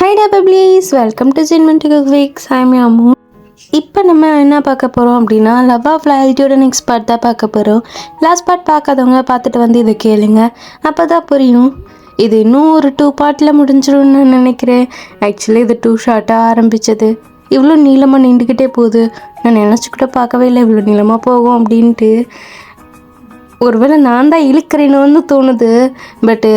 Hi டா பப்ளீஸ், welcome to ஜென்மெண்ட் வீக்ஸ். ஐம் அம்மு. இப்போ நம்ம என்ன பார்க்க போகிறோம் அப்படின்னா, லவ் ஆஃப் லாயல்ட்டியோட நெக்ஸ்ட் பார்ட் தான் பார்க்க போகிறோம். லாஸ்ட் பார்ட் பார்க்காதவங்க பார்த்துட்டு வந்து இதை கேளுங்க, அப்போ தான் புரியும். இது இன்னும் ஒரு 2 பார்ட்டில் முடிஞ்சிடும்னு நான் நினைக்கிறேன். ஆக்சுவலி இது 2 ஷார்ட்டாக ஆரம்பித்தது இவ்வளோ நீளமாக நின்றுக்கிட்டே போகுது. நான் நினச்சிக்கிட்ட பார்க்கவே இல்லை இவ்வளோ நீளமாக போகும் அப்படின்ட்டு. ஒருவேளை நான் தான் இழுக்கிறேன்னு தோணுது. பட்டு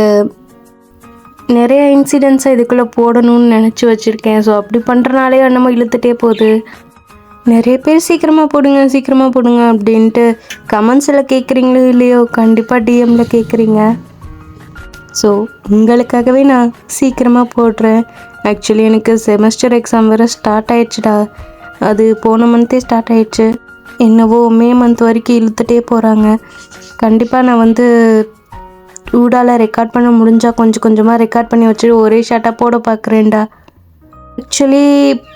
நிறைய இன்சிடென்ட்ஸை இதுக்குள்ளே போடணும்னு நினச்சி வச்சுருக்கேன். ஸோ அப்படி பண்ணுறனாலே நம்ம இழுத்துட்டே போகுது. நிறைய பேர் சீக்கிரமாக போடுங்க அப்படின்ட்டு கமெண்ட்ஸில் கேட்குறீங்களோ இல்லையோ, கண்டிப்பாக டிஎம்மில் கேட்குறீங்க. ஸோ உங்களுக்காகவே நான் சீக்கிரமாக போடுறேன். ஆக்சுவலி எனக்கு செமஸ்டர் எக்ஸாம் வேறு ஸ்டார்ட் ஆயிடுச்சுடா. அது போன மந்த்தே ஸ்டார்ட் ஆயிடுச்சு. என்னவோ மே மந்த் வரைக்கும் இழுத்துட்டே போகிறாங்க. கண்டிப்பாக நான் ஊடால ரெக்கார்ட் பண்ண முடிஞ்சால் கொஞ்சம் கொஞ்சமாக ரெக்கார்ட் பண்ணி வச்சுட்டு ஒரே ஷார்ட்டாக போட பார்க்குறேன்டா. ஆக்சுவலி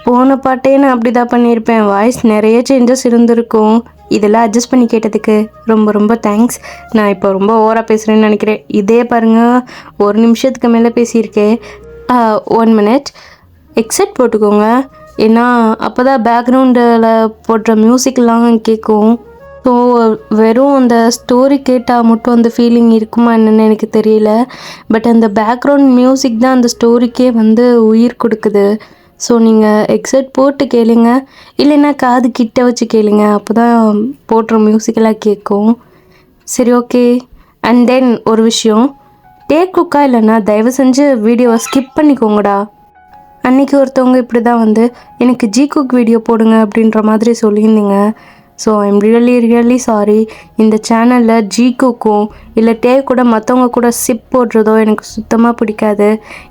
போன பாட்டே நான் அப்படி தான் பண்ணியிருப்பேன். வாய்ஸ் நிறைய சேஞ்சஸ் இருந்திருக்கும். இதெல்லாம் அட்ஜஸ்ட் பண்ணி கேட்டதுக்கு ரொம்ப ரொம்ப தேங்க்ஸ். நான் இப்போ ரொம்ப ஓவராக பேசுகிறேன்னு நினைக்கிறேன். இதே பாருங்கள், 1 நிமிஷத்துக்கு மேலே பேசியிருக்கேன். 1 மினிட் எக்ஸெட் போட்டுக்கோங்க. ஏன்னா அப்போ தான் பேக்ரவுண்டில் போடுற மியூசிக்லாம் கேட்கும். ஸோ வெறும் அந்த ஸ்டோரி கேட்டால் மட்டும் அந்த ஃபீலிங் இருக்குமா என்னென்னு எனக்கு தெரியல. பட் அந்த பேக்ரவுண்ட் மியூசிக் தான் அந்த ஸ்டோரிக்கே உயிர் கொடுக்குது. ஸோ நீங்கள் எக்ஸெட் போட்டு கேளுங்க, இல்லைன்னா காது கிட்ட வச்சு கேளுங்க. அப்போ தான் போடுற மியூசிக்கெல்லாம் கேட்கும். சரி, ஓகே. அண்ட் தென் ஒரு விஷயம், டேக் குக்கா இல்லைன்னா தயவு செஞ்சு வீடியோவை ஸ்கிப் பண்ணிக்கோங்கடா. அன்றைக்கி ஒருத்தவங்க இப்படி தான் எனக்கு ஜி குக் வீடியோ போடுங்க அப்படின்ற மாதிரி சொல்லியிருந்தீங்க. So I'm really sorry. இந்த சேனலில் ஜி குக்கும் இல்லை டே கூட மற்றவங்க கூட சிப் போடுறதோ எனக்கு சுத்தமாக பிடிக்காது.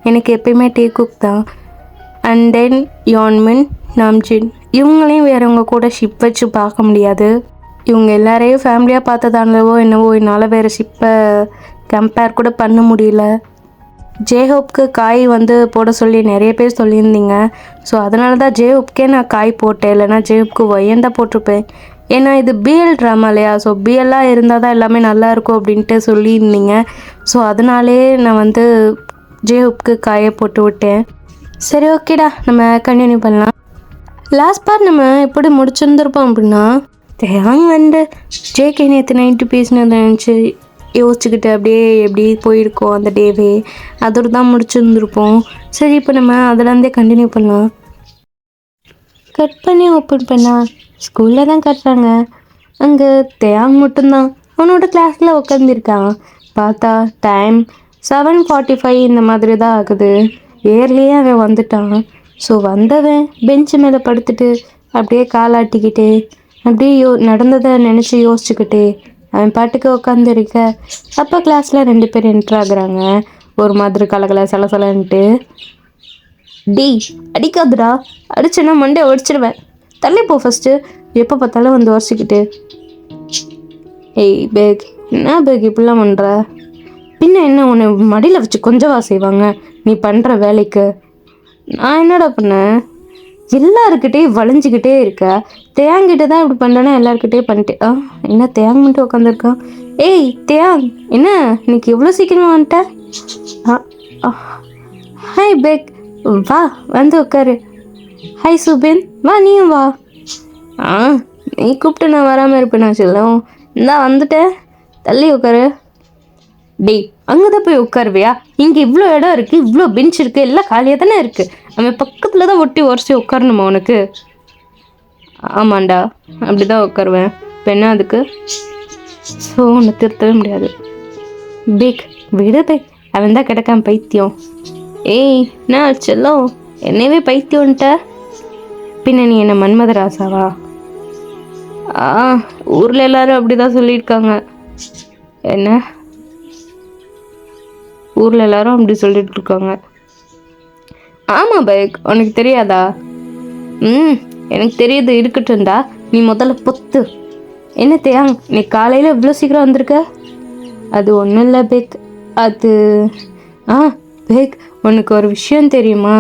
எனக்கு எப்பயுமே டே குக் தான். அண்ட் தென் யோன்மின், நாம்ஜின் இவங்களையும் வேறவங்க கூட ஷிப் வச்சு பார்க்க முடியாது. இவங்க எல்லாரையும் ஃபேமிலியாக பார்த்ததானவோ என்னவோ என்னால் வேறு ஷிப்பை கம்பேர் கூட பண்ண முடியல. ஜேஹோப்க்கு காய் போட சொல்லி நிறைய பேர் சொல்லியிருந்தீங்க. ஸோ அதனால தான் ஜேஹோப்கே நான் காய் போட்டேன், இல்லைனா ஜேஹோப்க்கு ஒய்யன் தான் போட்டிருப்பேன். ஏன்னா இது பிஎல் ட்ராமா இல்லையா. ஸோ பிஎல்லாக இருந்தால் தான் எல்லாமே நல்லாயிருக்கும் அப்படின்ட்டு சொல்லியிருந்தீங்க. ஸோ அதனாலே நான் ஜேஹோப்க்கு காயை போட்டு விட்டேன். சரி, ஓகேடா, நம்ம கண்டினியூ பண்ணலாம். லாஸ்ட் பார்ட் நம்ம எப்படி முடிச்சிருந்துருப்போம் அப்படின்னா, தேங்க ஜேகே நேற்று நைட்டு பேசினதை நினச்சி யோசிச்சுக்கிட்டு அப்படியே எப்படி போயிருக்கோம் அந்த டேவே, அதோடு தான் முடிச்சிருந்துருப்போம். சரி, இப்போ நம்ம அதுலேருந்தே கண்டினியூ பண்ணலாம். கட் பண்ணி ஓப்பன் பண்ணா ஸ்கூலில் தான் கட்டுறாங்க. அங்கே தேங் மட்டும்தான் அவனோட கிளாஸில் உட்காந்துருக்கான். பார்த்தா டைம் 7:45 இந்த மாதிரி தான் ஆகுது. ஏர்லேயே அவன் வந்துட்டான். ஸோ வந்தவன் பெஞ்சு மேலே படுத்துட்டு அப்படியே காலாட்டிக்கிட்டே அப்படியே நடந்ததை நினச்சி யோசிச்சுக்கிட்டே அவன் பாட்டுக்கு உட்காந்துருக்க. அப்போ கிளாஸில் 2 பேர் என்ட்ராகிறாங்க. ஒரு மாதிரி கலகலை சலசலன்ட்டு. டி அடிக்காதுடா, அடிச்சேன்னா மண்டே உடச்சிடுவேன், தள்ளி போ ஃபஸ்ட்டு, எப்போ பார்த்தாலும் உடச்சிக்கிட்டு. ஏய் பேக், என்ன பேக் இப்படிலாம் பண்ணுற? பின்ன என்ன உன்னை மடியில் வச்சு கொஞ்சவா செய்வாங்க நீ பண்ணுற வேலைக்கு? நான் என்னடா பண்ணேன்? எல்லாருக்கிட்டேயும் வளைஞ்சிக்கிட்டே இருக்க. தேங்கிட்ட தான் இப்படி பண்ணுறேன்னா எல்லாருக்கிட்டே பண்ணிட்டேன். என்ன தேங் மட்டும் உட்காந்துருக்கான்? ஏய் தேங், என்ன இன்னைக்கு எவ்வளோ சீக்கிரமாக வந்துட்ட? ஹாய் பேக், வா உட்காரு. ஹாய் சுபின், வா நீயும் வா. நீ கூப்பிட்டு நான் வராமல் இருப்பேன் செல்லம். இந்தா வந்துட்டேன், தள்ளி உட்காரு. டேய், அங்கே தான் போய் உட்காருவியா? இங்கே இவ்வளோ இடம் இருக்குது, இவ்வளோ பெஞ்ச் இருக்குது, எல்லாம் காலியாக தானே இருக்குது. அவன் பக்கத்தில் தான் ஒட்டி உரசி உட்காரணுமா உனக்கு? ஆமாண்டா, அப்படி தான் உட்காருவேன். இப்போ என்ன அதுக்கு? ஸோ உன்னை திருத்தவே முடியாது. பேக் விடு பேக், அவன் தான் கிடக்கான் பைத்தியம். ஏய் நான் செல்லம், என்னவே பைத்தியம்ன்ட்ட. பின்ன நீ என்ன மன்மதராசாவா? ஊரில் எல்லாரும் அப்படி தான் சொல்லியிருக்காங்க. என்ன ஊரில் எல்லாரும் அப்படி சொல்லிட்டு இருக்காங்க? ஆமாம் பைக், உனக்கு தெரியாதா? எனக்கு தெரியுது, இருக்கட்டும்டா. நீ முதல்ல பொத்து. என்ன தேங், நீ காலையில் இவ்வளோ சீக்கிரம் வந்திருக்க? அது ஒன்றும் இல்லை பேக். அது பேக், உனக்கு ஒரு விஷயம் தெரியுமா?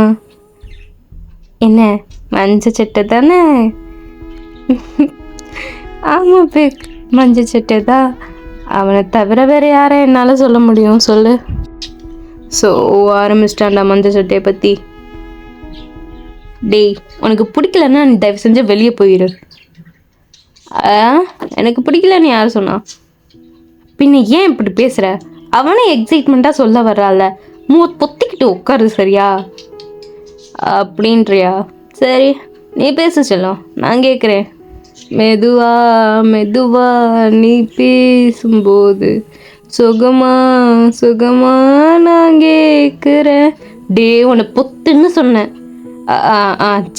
என்ன, மஞ்சள் சட்டை தானே? ஆமாம் பேக், மஞ்சள் சட்டை தான். அவனை தவிர வேறு யாரை என்னால் சொல்ல முடியும் சொல்லு? ஸோ ஆரம்பிச்சிட்டான்டா மஞ்சள் சட்டையை பற்றி. டேய் உனக்கு பிடிக்கலன்னா நீ தயவு செஞ்சு வெளியே போயிடு. எனக்கு பிடிக்கலன்னு யார் சொன்னா? பின்ன ஏன் இப்படி பேசுகிற? அவனே எக்ஸைட்மெண்ட்டாக சொல்ல வர்றாள், பொத்திக்கிட்டு உட்காரு சரியா அப்படின்றியா? சரி நீ பேச செல்லம், நான் கேட்குறேன். மெதுவா மெதுவா நீ பேசும்போது சுகமா சுகமா நான் கேட்குறேன். டே உன்னை பொத்துன்னு சொன்னேன்.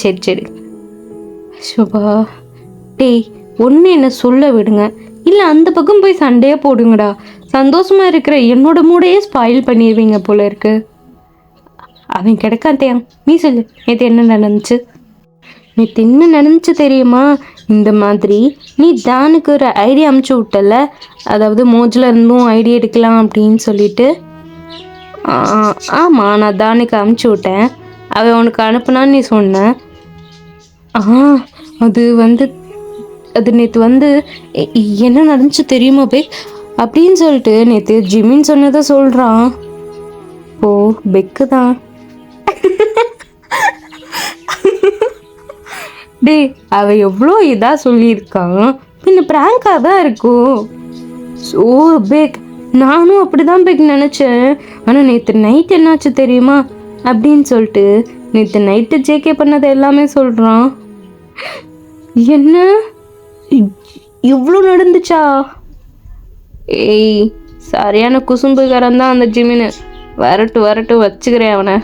சரி சரி சுபா. டேய் ஒன்று என்ன சொல்ல விடுங்க, இல்லை அந்த பக்கம் போய் சண்டையே போடுங்கடா. சந்தோஷமா இருக்கிற என்னோட மூடையே ஸ்பாயில் பண்ணிடுவீங்க போல இருக்கு. அவன் கிடக்காத்தையா, நீ சொல்லு நேற்று என்ன நடந்துச்சு? நேற்று என்ன நடந்துச்சு தெரியுமா? இந்த மாதிரி நீ தானுக்கு ஒரு ஐடியா அமுச்சு விட்டல, அதாவது மோஜில் இருந்தும் ஐடியா எடுக்கலாம் அப்படின்னு சொல்லிட்டு. ஆமாம் நான் தானுக்கு அமுச்சு விட்டேன், அவன் உனக்கு அனுப்புனான்னு நீ சொன்ன. அது நேற்று என்ன நடந்துச்சு தெரியுமா பேக் அப்படின்னு சொல்லிட்டு நேற்று ஜிமின் சொன்னதை சொல்கிறான். ஓ பெக்கு தான். டே அவ எவ்வளோ இதாக சொல்லியிருக்கான், பின்ன ப்ராங்காக தான் இருக்கும். ஸோ பேக் நானும் அப்படி தான் பேக் நினச்சேன். ஆனால் நேற்று நைட் என்னாச்சு தெரியுமா அப்படின்னு சொல்லிட்டு நேற்று நைட்டு ஜேகே பண்ணதை எல்லாமே சொல்கிறான். என்ன இவ்வளோ நடந்துச்சா? ஏய் சரியான குசும்புக்காரன் தான் அந்த ஜிமின்னு. வரட்டு வச்சுக்கிறேன் அவனை.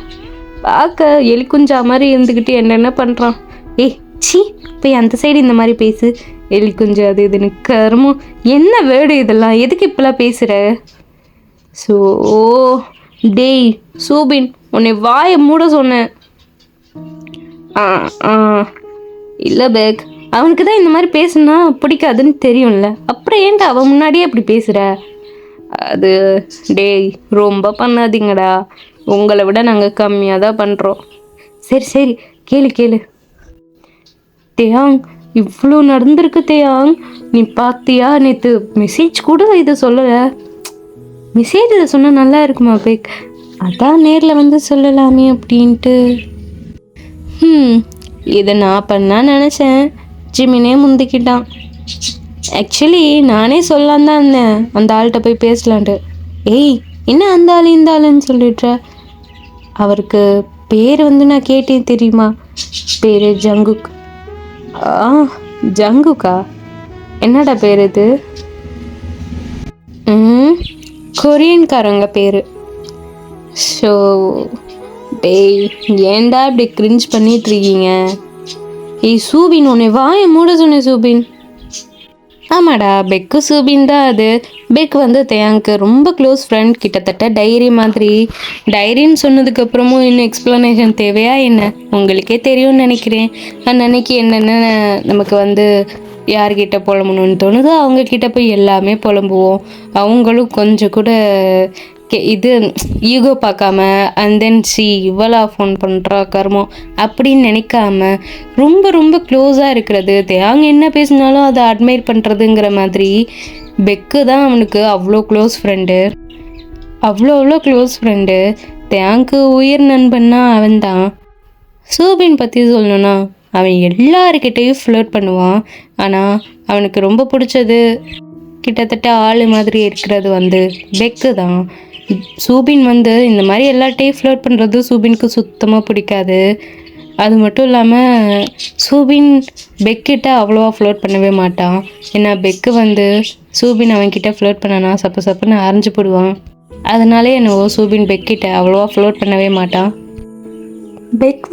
பார்க்க எலிக்குஞ்சா மாதிரி இருந்துக்கிட்டு என்னென்ன பண்ணுறான். ஏய் சி போய் அந்த சைடு இந்த மாதிரி பேசு. எலிக்குஞ்சு அது இதுன்னு கருமம். என்ன வேர்டு இதெல்லாம், எதுக்கு இப்பெல்லாம் பேசுகிற? ஸோ டேய் சூபின் உன்னை வாயை மூட சொன்னேன். இல்லை பேக் அவனுக்கு தான் இந்த மாதிரி பேசுனா பிடிக்காதுன்னு தெரியும்ல, அப்புறம் ஏன்டா அவன் முன்னாடியே அப்படி பேசுகிற? அது டேய் ரொம்ப பண்ணாதீங்கடா, உங்களை விட நாங்கள் கம்மியாக தான் பண்ணுறோம். சரி கேளு. தேயாங் இவ்வளோ நடந்திருக்கு தேயாங், நீ பார்த்தியா? நேற்று மெசேஜ் கூட இதை சொல்லலை. மெசேஜ் இதை சொன்னால் நல்லா இருக்குமா பேக்? அதான் நேரில் சொல்லலாமே அப்படின்ட்டு. இதை நான் பண்ணா நினச்சேன், ஜிமினே முந்திக்கிட்டான். ஆக்சுவலி நானே சொல்லலாம் தான் இருந்தேன் அந்த ஆள்கிட்ட போய் பேசலான்ட்டு. ஏய் என்ன அந்த ஆள் இந்த ஆளுன்னு சொல்லிடுற? அவருக்கு பேர் நான் கேட்டேன் தெரியுமா? பேர் ஜங்குக். ஜங்குக்கா? என்னடா பேர் இது? கொரியன்காரங்க பேர். ஸோ டேய் ஏன்டா இப்படி கிரிஞ்ச் பண்ணிட்டு இருக்கீங்க? ஏய் சூபின் உன்னை வாயை மூட சொன்னேன் சூபின். ஆமாடா பெக்கு சூபின் தான் அது. பெக் தேயாங்க்கு ரொம்ப க்ளோஸ் ஃப்ரெண்ட், கிட்டத்தட்ட டைரி மாதிரி. டைரின்னு சொன்னதுக்கப்புறமும் இன்னும் எக்ஸ்ப்ளனேஷன் தேவையா என்ன? உங்களுக்கே தெரியும்னு நினைக்கிறேன். அன்னைக்கு என்னென்ன நமக்கு யார்கிட்ட புலம்பணும்னு தோணுதோ அவங்கக்கிட்ட போய் எல்லாமே புலம்புவோம். அவங்களும் கொஞ்சம் கூட இது ஈகோ பார்க்காம அண்ட் தென் இவ்வளோ ஃபோன் பண்ணுறா கர்மம் அப்படின்னு நினைக்காம ரொம்ப க்ளோஸாக இருக்கிறது. தேங்க என்ன பேசினாலும் அதை அட்மையர் பண்ணுறதுங்கிற மாதிரி பெக்கு தான் அவனுக்கு அவ்வளோ க்ளோஸ் ஃப்ரெண்டு. அவ்வளோ க்ளோஸ் ஃப்ரெண்டு. தேங்க்கு உயிர் நண்பன்னா அவன் தான். சூபின் பற்றி சொல்லணுன்னா அவன் எல்லாருக்கிட்டையும் ஃப்ளர்ட் பண்ணுவான். ஆனால் அவனுக்கு ரொம்ப பிடிச்சது கிட்டத்தட்ட ஆள் மாதிரி இருக்கிறது பெக்கு தான். சூபின் இந்த மாதிரி எல்லாட்டையும் ஃப்ளர்ட் பண்ணுறது சூபினுக்கு சுத்தமாக பிடிக்காது. அது மட்டும் இல்லாமல் சூபின் பெக்கிட்ட அவ்வளோவா ஃப்ளர்ட் பண்ணவே மாட்டான். ஏன்னா பெக்கு சூபின் அவன்கிட்ட ஃப்ளர்ட் பண்ணனா சப்புன்னு அரைஞ்சு போடுவான். அதனாலே என்னவோ சூபின் பெக்கிட்ட அவ்வளோவா ஃப்ளர்ட் பண்ணவே மாட்டான். பெக்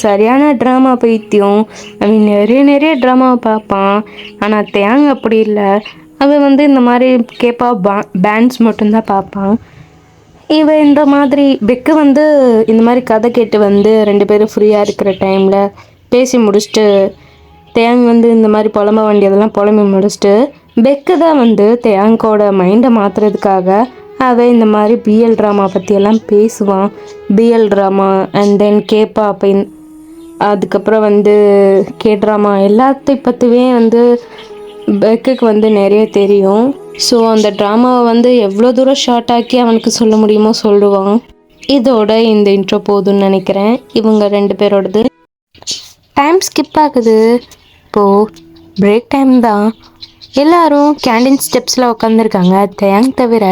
சரியான ட்ராமா பைத்தியம். அவன் நிறைய ட்ராமாவை பார்ப்பான். ஆனால் தேங் அப்படி இல்லை. அவன் இந்த மாதிரி கேப்பா பேண்ட்ஸ் மட்டும்தான் பார்ப்பான். இவன் இந்த மாதிரி பெக்கு இந்த மாதிரி கதை கேட்டு 2 பேரும் ஃப்ரீயாக இருக்கிற டைமில் பேசி முடிச்சுட்டு தேங் இந்த மாதிரி புலம்ப வேண்டியதெல்லாம் புலம்பி முடிச்சுட்டு பெக்கு தான் தேங்கோட மைண்டை மாற்றுறதுக்காக அவன் இந்த மாதிரி பிஎல் ட்ராமா பற்றியெல்லாம் பேசுவான். பிஎல் ட்ராமா அண்ட் தென் கேப்பா அப்படின்னு அதுக்கப்புறம் கே ட்ராமா எல்லாத்தையும் பற்றிவே பெக்குக்கு நிறைய தெரியும். ஸோ அந்த ட்ராமாவை எவ்வளோ தூரம் ஷார்ட் ஆக்கி அவனுக்கு சொல்ல முடியுமோ சொல்லுவான். இதோட இந்த இன்ட்ரோ போதும்னு நினைக்கிறேன். இவங்க 2 பேரோடது. டைம் ஸ்கிப் ஆகுது. இப்போது பிரேக் டைம் தான். எல்லாரும் கேண்டீன் ஸ்டெப்ஸில் உட்காந்துருக்காங்க. தேங் தவிர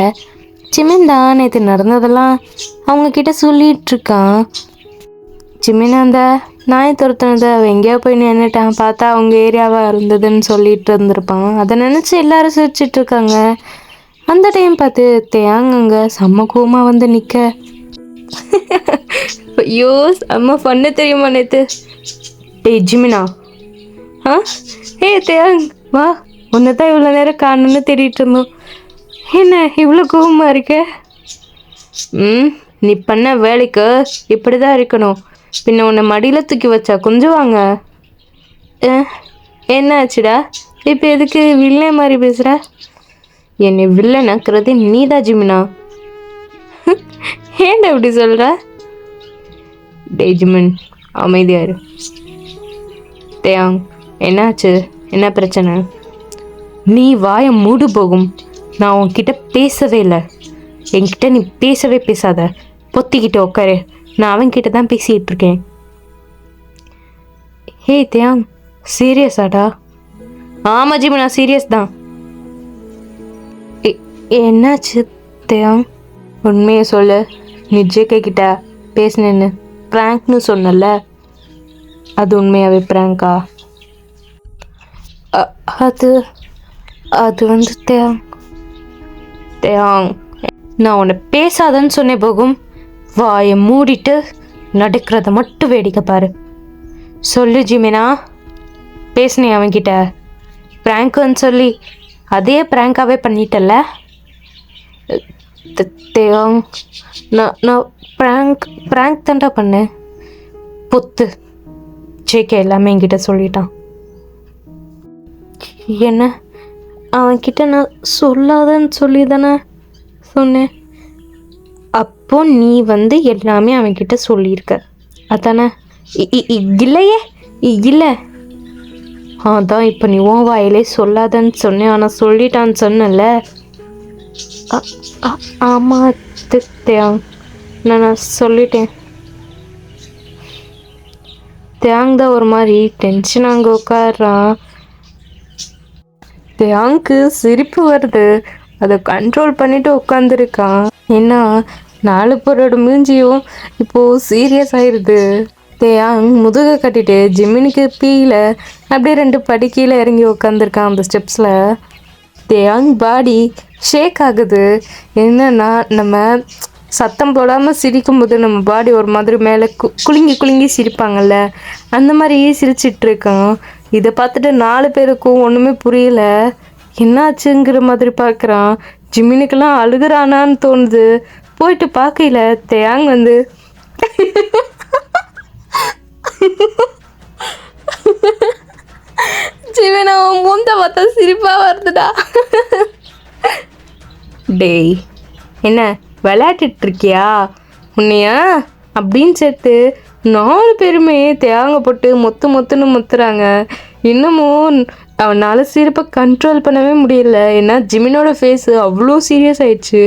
ஜிமின் தான் நேற்று நடந்ததெல்லாம் அவங்கக்கிட்ட சொல்லிகிட்ருக்கான். ஜிமின் அந்த நாய் துரத்துனதை அவன் எங்கேயோ போய் நின்றுட்டான். பார்த்தா அவங்க ஏரியாவாக இருந்ததுன்னு சொல்லிட்டு இருந்திருப்பான். அதை நினச்சி எல்லாரும் சிரிச்சிட்ருக்காங்க. அந்த டைம் பார்த்து தேங் அங்கே செம்ம கோவமாக வந்து நிற்க, ஐயோ செம்ம பண்ணு தெரியுமா நேற்று. டேய் ஜிமினா, தேங் வா, உன்னை தான் இவ்வளோ நேரம் காணுன்னு தேடிட்டு இருந்தோம். என்ன இவ்வளோ கோவமாக இருக்க? நீ பண்ண வேலைக்கு இப்படி தான் இருக்கணும். பின்ன உன்னை மடியில் தூக்கி வச்சா கொஞ்சம் வாங்க. என்ன ஆச்சுடா இப்போ எதுக்கு வில்லன் மாதிரி பேசுகிற? என்னை வில்லனாக்குறது நீ தான் ஜிமினா. ஏன்டா இப்படி சொல்கிற? டே ஜிமின் அமைதியாரு. தேங் என்னாச்சு, என்ன பிரச்சனை? நீ வாயை மூடு போகும். நான் உன்கிட்ட பேசவே இல்லை. என்கிட்ட நீ பேசவே பேசாத. பொத்திக்கிட்ட உட்காரு. நான் அவன்கிட்ட தான் பேசிகிட்டு இருக்கேன். ஹே தேங், சீரியஸாடா? ஆமாம் ஜிமினா, சீரியஸ் தான். என்னாச்சு தேங்? உண்மையை சொல்லு. நீ ஜேகே கிட்ட பேசினேன்னு ப்ராங்க்னு சொன்னல, அது உண்மையாகவே ப்ராங்கா? அது அது வந்து தேங், நான் உன்னை பேசாதன்னு சொன்னேன் போகும். வாயை மூடிட்டு நடக்கிறத மட்டும் வேடிக்கை பாரு. சொல்லு ஜிமினா, பேசினேன் அவன்கிட்ட ப்ராங்க்குன்னு சொல்லி அதே ப்ராங்காகவே பண்ணிட்டல? தேங், நான் ப்ராங்க் தான்டா பண்ணேன். பொத்து, ஜேகே எல்லாமே என்கிட்ட சொல்லிட்டான். என்ன அவன்கிட்ட நான் சொல்லாதன்னு சொல்லி தானே சொன்னேன். அப்போ நீ வந்து எல்லாமே அவன்கிட்ட சொல்லியிருக்க அதானே? இல்லையே, இல்லை. அதான் இப்போ நீ உன் வாயிலே சொல்லாதன்னு சொன்னேன். ஆனால் சொல்லிட்டான்னு சொன்னல. ஆமாம் தேங், நான் சொல்லிட்டேன். தேங் தான் ஒரு மாதிரி டென்ஷன் அங்கே உட்காடுறான். தேங்க்கு சிரிப்பு வருது. அதை கண்ட்ரோல் பண்ணிட்டு உட்காந்துருக்கான். ஏன்னா 4 பேரோட மூஞ்சியும் இப்போது சீரியஸ் ஆயிடுது. தேயாங் முதுகை கட்டிட்டு ஜிமினுக்கு பீல அப்படியே 2 படி கீழே இறங்கி உட்காந்துருக்கான் அந்த ஸ்டெப்ஸில். தேயாங் பாடி ஷேக் ஆகுது. என்னன்னா நம்ம சத்தம் போடாமல் சிரிக்கும்போது நம்ம பாடி ஒரு மாதிரி மேலே குலுங்கி குலுங்கி சிரிப்பாங்கல்ல, அந்த மாதிரியே சிரிச்சிட்ருக்கான். இதை பார்த்துட்டு 4 பேருக்கும் ஒன்றுமே புரியல. என்னாச்சுங்கிற மாதிரி பார்க்குறான். ஜிமினுக்கெல்லாம் அழுகுறானான்னு தோணுது. போயிட்டு பார்க்கல தேயாங் வந்து ஜிமின் அவன் முந்த பார்த்தா சிரிப்பாக வருதுடா. டேய் என்ன விளையாட்டுட்ருக்கியா உன்னையா அப்படின்னு சேர்த்து 4 பேருமே தேங்க போட்டு மொத்துன்னு முத்துறாங்க. இன்னமும் அவனால் சிரிப்பை கண்ட்ரோல் பண்ணவே முடியல. ஏன்னா ஜிமினோட ஃபேஸு அவ்வளோ சீரியஸ் ஆயிடுச்சு.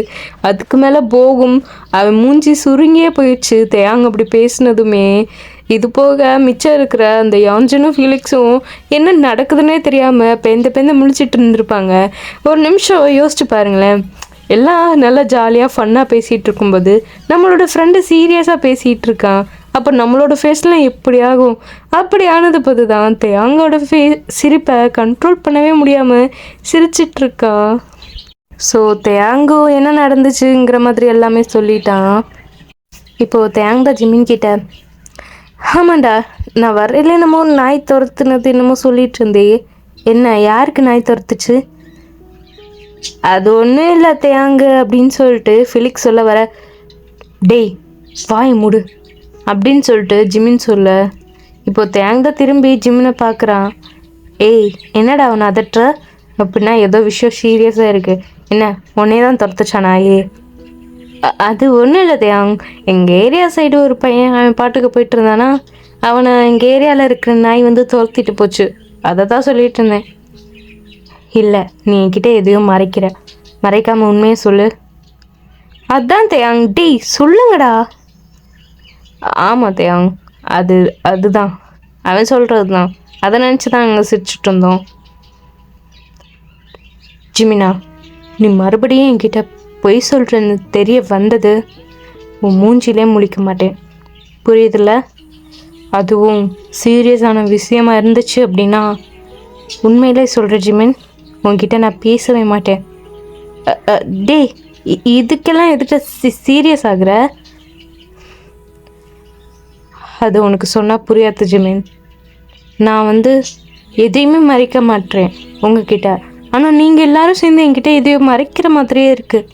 அதுக்கு மேலே போகும் அவன் மூஞ்சி சுருங்கியே போயிடுச்சு தேங்க அப்படி பேசினதுமே. இது போக மிச்சம் இருக்கிற அந்த யாஞ்சனும் ஃபீலிக்ஸும் என்ன நடக்குதுன்னே தெரியாமல் பெந்த முழிச்சிட்டு இருந்திருப்பாங்க. ஒரு நிமிஷம் யோசிச்சு பாருங்களேன். எல்லாம் நல்லா ஜாலியாக ஃபன்னாக பேசிகிட்டு இருக்கும்போது நம்மளோட ஃப்ரெண்டு சீரியஸாக பேசிகிட்டு இருக்கான். அப்போ நம்மளோட ஃபேஸ்லாம் எப்படி ஆகும்? அப்படி ஆனது போது தான் தேங்கோட சிரிப்பை கண்ட்ரோல் பண்ணவே முடியாமல் சிரிச்சிட்ருக்கா. ஸோ தேங்கோ என்ன நடந்துச்சுங்கிற மாதிரி எல்லாமே சொல்லிட்டான். இப்போது தேங் தான் ஜிமின் கிட்ட, ஆமாண்டா நான் வரையில என்னமோ நாய் துரத்துனது என்னமோ சொல்லிட்டு இருந்தே, என்ன யாருக்கு நாய் துரத்துச்சு? அது ஒன்றும் இல்லை தேங்கு அப்படின்னு சொல்லிட்டு ஃபிலிக்ஸ் சொல்ல வர, டேய் வாய் மூடு அப்படின்னு சொல்லிட்டு ஜிமின் சொல்ல, இப்போ தேங் தான் திரும்பி ஜிமினை பார்க்குறான். ஏய் என்னடா அவனை அதட்டுற? அப்படின்னா ஏதோ விஷயம் சீரியஸாக இருக்குது. என்ன உன்னே தான் துரத்துச்சா நாயே? அது ஒன்றும் இல்லை தேங், எங்கள் ஏரியா சைடு ஒரு பையன் அவன் பாட்டுக்கு போயிட்டு இருந்தானா, அவனை எங்கள் ஏரியாவில் இருக்கிற நாய் வந்து துரத்திட்டு போச்சு. அதை தான் சொல்லிட்டு இருந்தேன். இல்லை நீ என்கிட்ட எதையும் மறைக்காமல் உண்மையை சொல்லு. அதான் தேயாங், டேய் சொல்லுங்கடா. ஆமாம் தேயாங், அதுதான் அவன் சொல்கிறது தான், அதை நினச்சி தான் நாங்கள் சிரிச்சுட்டு இருந்தோம். ஜிமினா, நீ மறுபடியும் என்கிட்ட பொய் சொல்கிறேன்னு தெரிய வந்தது உன் மூஞ்சிலே முழிக்க மாட்டேன், புரியுதுல்ல? அதுவும் சீரியஸான விஷயமா இருந்துச்சு அப்படின்னா உண்மையிலே சொல்கிறேன் ஜிமின், உன்கிட்ட நான் பேசவே மாட்டேன். டே, இதுக்கெல்லாம் எதுக்கு சீரியஸ் ஆகுற? அது உனக்கு சொன்னால் புரியாது ஜிமின். நான் எதையுமே மறைக்க மாட்டேன் உங்ககிட்ட. ஆனால் நீங்கள் எல்லாரும் சேர்ந்து என்கிட்ட எதையும் மறைக்கிற மாதிரியே இருக்குது.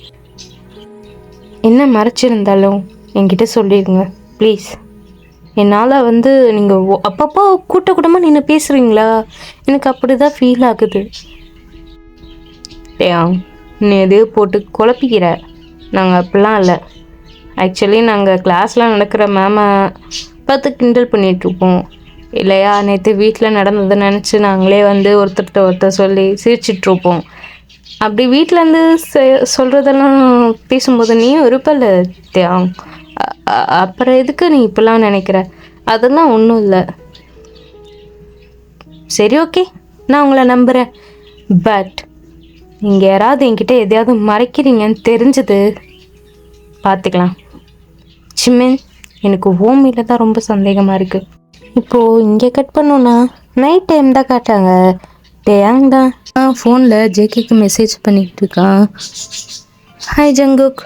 என்ன மறைச்சிருந்தாலும் என்கிட்ட சொல்லிடுங்க ப்ளீஸ். என்னால் நீங்கள் அப்பப்போ கூட்டமாக நின்று பேசுகிறீங்களா, எனக்கு அப்படி தான் ஃபீல் ஆகுது. நீ எதையும் போட்டு குழப்பிக்கிற. நாங்கள் அப்படிலாம் இல்லை. ஆக்சுவலி நாங்கள் கிளாஸில் நடக்கிற மேமை பார்த்து கிண்டல் பண்ணிகிட்ருப்போம் இல்லையா? நேற்று வீட்டில் நடந்ததை நினச்சி நாங்களே ஒருத்தர்கிட்ட ஒருத்தர் சொல்லி சிரிச்சிட்ருப்போம். அப்படி வீட்டிலேருந்து சொல்கிறதெல்லாம் பேசும்போது நீயும் இருப்பல்ல தியாங். அப்புறம் எதுக்கு நீ இப்படிலாம் நினைக்கிற? அதெல்லாம் ஒன்றும் இல்லை. சரி, ஓகே, நான் உங்களை நம்புகிறேன். பட் நீங்கள் யாராவது என்கிட்ட எதையாவது மறைக்கிறீங்கன்னு தெரிஞ்சது பார்த்துக்கலாம். சிம்மன், எனக்கு ஓமியில் தான் ரொம்ப சந்தேகமாக இருக்குது. இப்போது இங்கே கட் பண்ணோன்னா நைட் டைம் தான் காட்டாங்க. டேயாங் தான் ஃபோனில் ஜேகேக்கு மெசேஜ் பண்ணிகிட்டு இருக்கான். ஹாய் ஜங்குக்,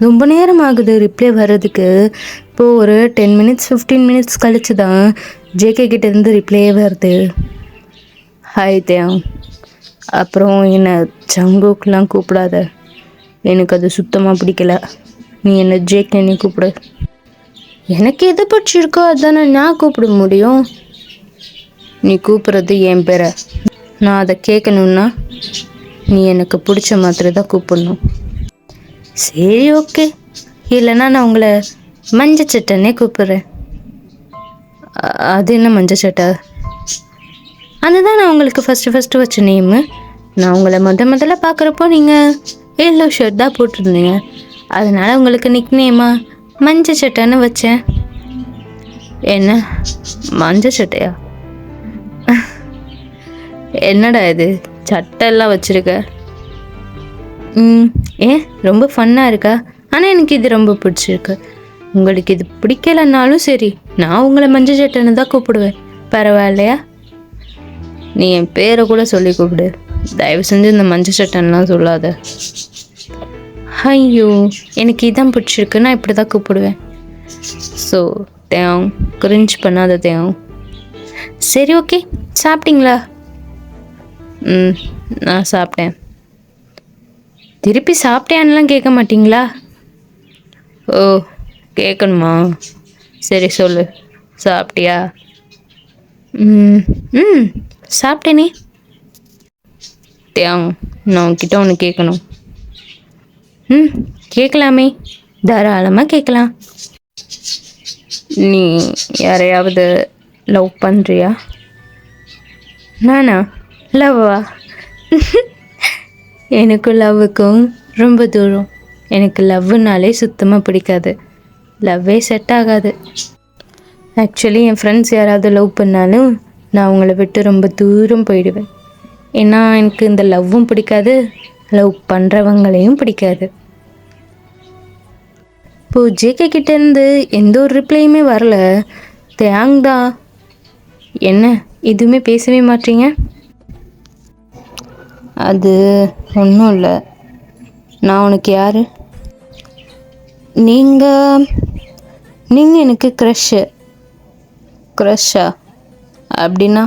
ரொம்ப நேரம் ஆகுது ரிப்ளை வர்றதுக்கு. இப்போது ஒரு 10 மினிட்ஸ் 15 மினிட்ஸ் கழிச்சு தான் ஜேகே கிட்டேருந்து ரிப்ளையே வருது. ஹாய் தேங். அப்புறம் என்னை ஜங்குக்லாம் கூப்பிடாத, எனக்கு அது சுத்தமாக பிடிக்கல. நீ என்னை ஜேகேன்னு கூப்பிடு. எனக்கு எது பிடிச்சிருக்கோ அதுதானே நான் கூப்பிட முடியும். நீ கூப்பிட்றது என் பேரை, நான் அதை கேட்கணுன்னா நீ எனக்கு பிடிச்ச மாதிரி தான் கூப்பிடணும். சரி, ஓகே. இல்லைன்னா நான் உங்களை மஞ்சச்சட்டன்னே கூப்பிட்றேன். அது என்ன மஞ்சச்சட்டை? அதுதான் நான் உங்களுக்கு ஃபஸ்ட்டு வச்ச நேமு. நான் உங்களை முதல்ல பார்க்குறப்போ நீங்கள் எல்லோ ஷர்ட் தான் போட்டிருந்தீங்க, அதனால் உங்களுக்கு நிக் நேமா மஞ்சச்சட்டைன்னு வச்சேன். என்ன மஞ்சச்சட்டையா? என்னடா இது சட்டையெல்லாம் வச்சுருக்க? ஏன் ரொம்ப ஃபன்னாக இருக்கா? ஆனால் எனக்கு இது ரொம்ப பிடிச்சிருக்கு. உங்களுக்கு இது பிடிக்கலன்னாலும் சரி, நான் உங்களை மஞ்சள் சட்டைன்னு தான் கூப்பிடுவேன், பரவாயில்லையா? நீ என் பேரை கூட சொல்லி கூப்பிடு, தயவு செஞ்சு இந்த மஞ்சள் சட்டைன்னெலாம் சொல்லாத. ஐயோ, எனக்கு இதான் பிடிச்சிருக்கு, நான் இப்படி தான் கூப்பிடுவேன். ஸோ தேவ், கிரிஞ்ச் பண்ணாத தேவ். சரி, ஓகே, சாப்பிட்டீங்களா? நான் சாப்பிட்டேன். திருப்பி சாப்பிட்டேன்னுலாம் கேட்க மாட்டிங்களா? ஓ, கேட்கணுமா? சரி சொல்லு, சாப்பிட்டியா? சாப்பிட்டேனே. தேங், நான் உன்கிட்ட ஒன்று கேட்கணும். கேட்கலாமே, தாராளமாக கேட்கலாம். நீ யாரையாவது லவ் பண்ணுறியா? நானா? லவ்வா? எனக்கும் லவ்வுக்கும் ரொம்ப தூரம். எனக்கு லவ்னாலே சுத்தமாக பிடிக்காது, லவ்வே செட் ஆகாது. ஆக்சுவலி என் ஃப்ரெண்ட்ஸ் யாராவது லவ் பண்ணாலும் நான் அவங்கள விட்டு ரொம்ப தூரம் போயிடுவேன். ஏன்னா எனக்கு இந்த லவ்வும் பிடிக்காது, லவ் பண்ணுறவங்களையும் பிடிக்காது. இப்போது ஜேகே கிட்டேருந்து எந்த ஒரு ரிப்ளையுமே வரல. தேங்க்டா. என்ன எதுவுமே பேசவே மாட்டீங்க? அது ஒன்றும் இல்லை. நான் உனக்கு யார்? நீங்கள் எனக்கு க்ரஷ்ஷா? அப்படின்னா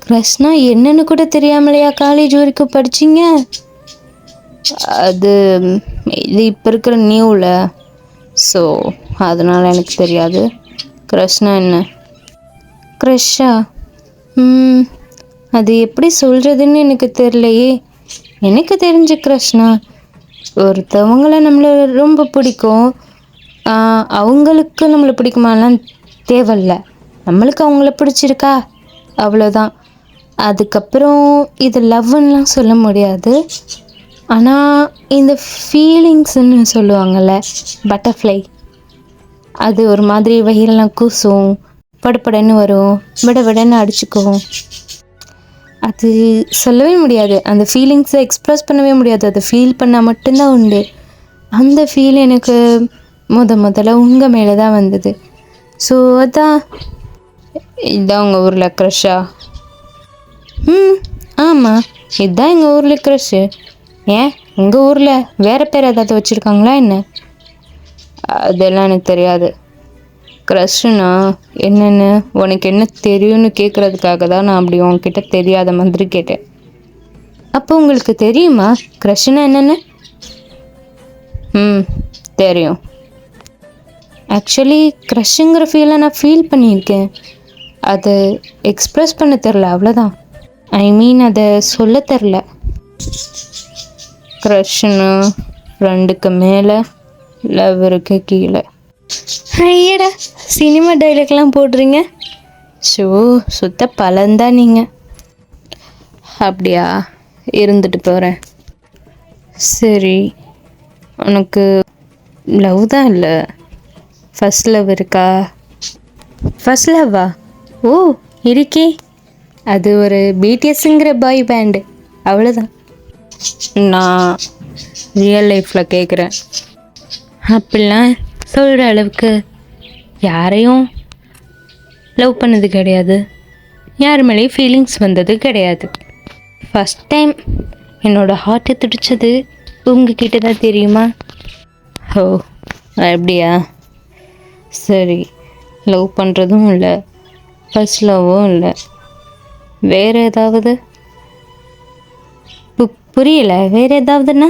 க்ரஷ்னா என்னன்னு கூட தெரியாமலையா காலேஜ் வரைக்கும் படிச்சிங்க? அது இது இப்போ இருக்கிற நியூவில், ஸோ அதனால் எனக்கு தெரியாது. க்ரஷ்னா என்ன? க்ரஷ்ஷா? அது எப்படி சொல்கிறதுன்னு எனக்கு தெரியலையே. எனக்கு தெரிஞ்ச க்ரஷ்னா ஒருத்தவங்களை நம்மளை ரொம்ப பிடிக்கும், அவங்களுக்கு நம்மளை பிடிக்குமாலாம் தேவையில்ல, நம்மளுக்கு அவங்கள பிடிச்சிருக்கா அவ்வளோதான். அதுக்கப்புறம் இது லவ்னுலாம் சொல்ல முடியாது. ஆனால் இந்த ஃபீலிங்ஸ்ன்னு சொல்லுவாங்கள்ல, பட்டர்ஃப்ளை, அது ஒரு மாதிரி வயிறெல்லாம் கூசும், படபடன்னு வரும், விட விடன்னு அடிச்சுக்கும். அது சொல்லவே முடியாது. அந்த ஃபீலிங்ஸை எக்ஸ்ப்ரெஸ் பண்ணவே முடியாது. அதை ஃபீல் பண்ணால் மட்டும்தான் உண்டு. அந்த ஃபீல் எனக்கு முதல்ல உங்கள் மேலே தான் வந்தது. ஸோ அதான். இதுதான் உங்கள் ஊரில் க்ரஷ்ஷா? ஆமாம், இதுதான் எங்கள் ஊரில் க்ரஷ்ஷு. ஏன் உங்கள் ஊரில் வேறு பேர் ஏதாவது வச்சுருக்காங்களா என்ன? அதெல்லாம் எனக்கு தெரியாது. க்ரஷ்ஷுனா என்னென்னு உனக்கு என்ன தெரியும்னு கேட்குறதுக்காக தான் நான் அப்படி உன்கிட்ட தெரியாத மாதிரி கேட்டேன். அப்போ உங்களுக்கு தெரியுமா க்ரஷ்ஷுனா என்னென்னு? தெரியும். ஆக்சுவலி க்ரஷ்ஷுங்கிற ஃபீலை நான் ஃபீல் பண்ணியிருக்கேன். அதை எக்ஸ்ப்ரெஸ் பண்ண தெரில, அவ்வளோதான். ஐ மீன் அதை சொல்ல தெரில. க்ரஷ்ஷுன்னு ஃப்ரெண்டுக்கு மேலே, லவ்வருக்கு கீழே. ஐயடா, சினிமா டைலாக்லாம் போடுறீங்க. ஷோ, சுத்த பலந்தான் நீங்கள். அப்படியா? இருந்துட்டு போகிறேன். சரி, உனக்கு லவ் தான் இல்லை, ஃபஸ்ட் லவ் இருக்கா? ஃபஸ்ட் லவ்வா? ஓ, இருக்கே. அது ஒரு பிடிஎஸ்ங்கிற பாய் பேண்டு, அவ்வளோதான். நான் ரியல் லைஃப்பில் கேட்குறேன். அப்படிலாம் சொல்கிற அளவுக்கு யாரையும் லவ் பண்ணது கிடையாது, யார் மேலேயும் ஃபீலிங்ஸ் வந்தது கிடையாது. ஃபஸ்ட் டைம் என்னோடய ஹார்ட்டு துடிச்சது உங்ககிட்ட தான், தெரியுமா? ஓ, அப்படியா? சரி, லவ் பண்ணுறதும் இல்லை, ஃபஸ்ட் லவ்வும் இல்லை. வேறு ஏதாவது? புரியலை. வேறு ஏதாவதுன்னா?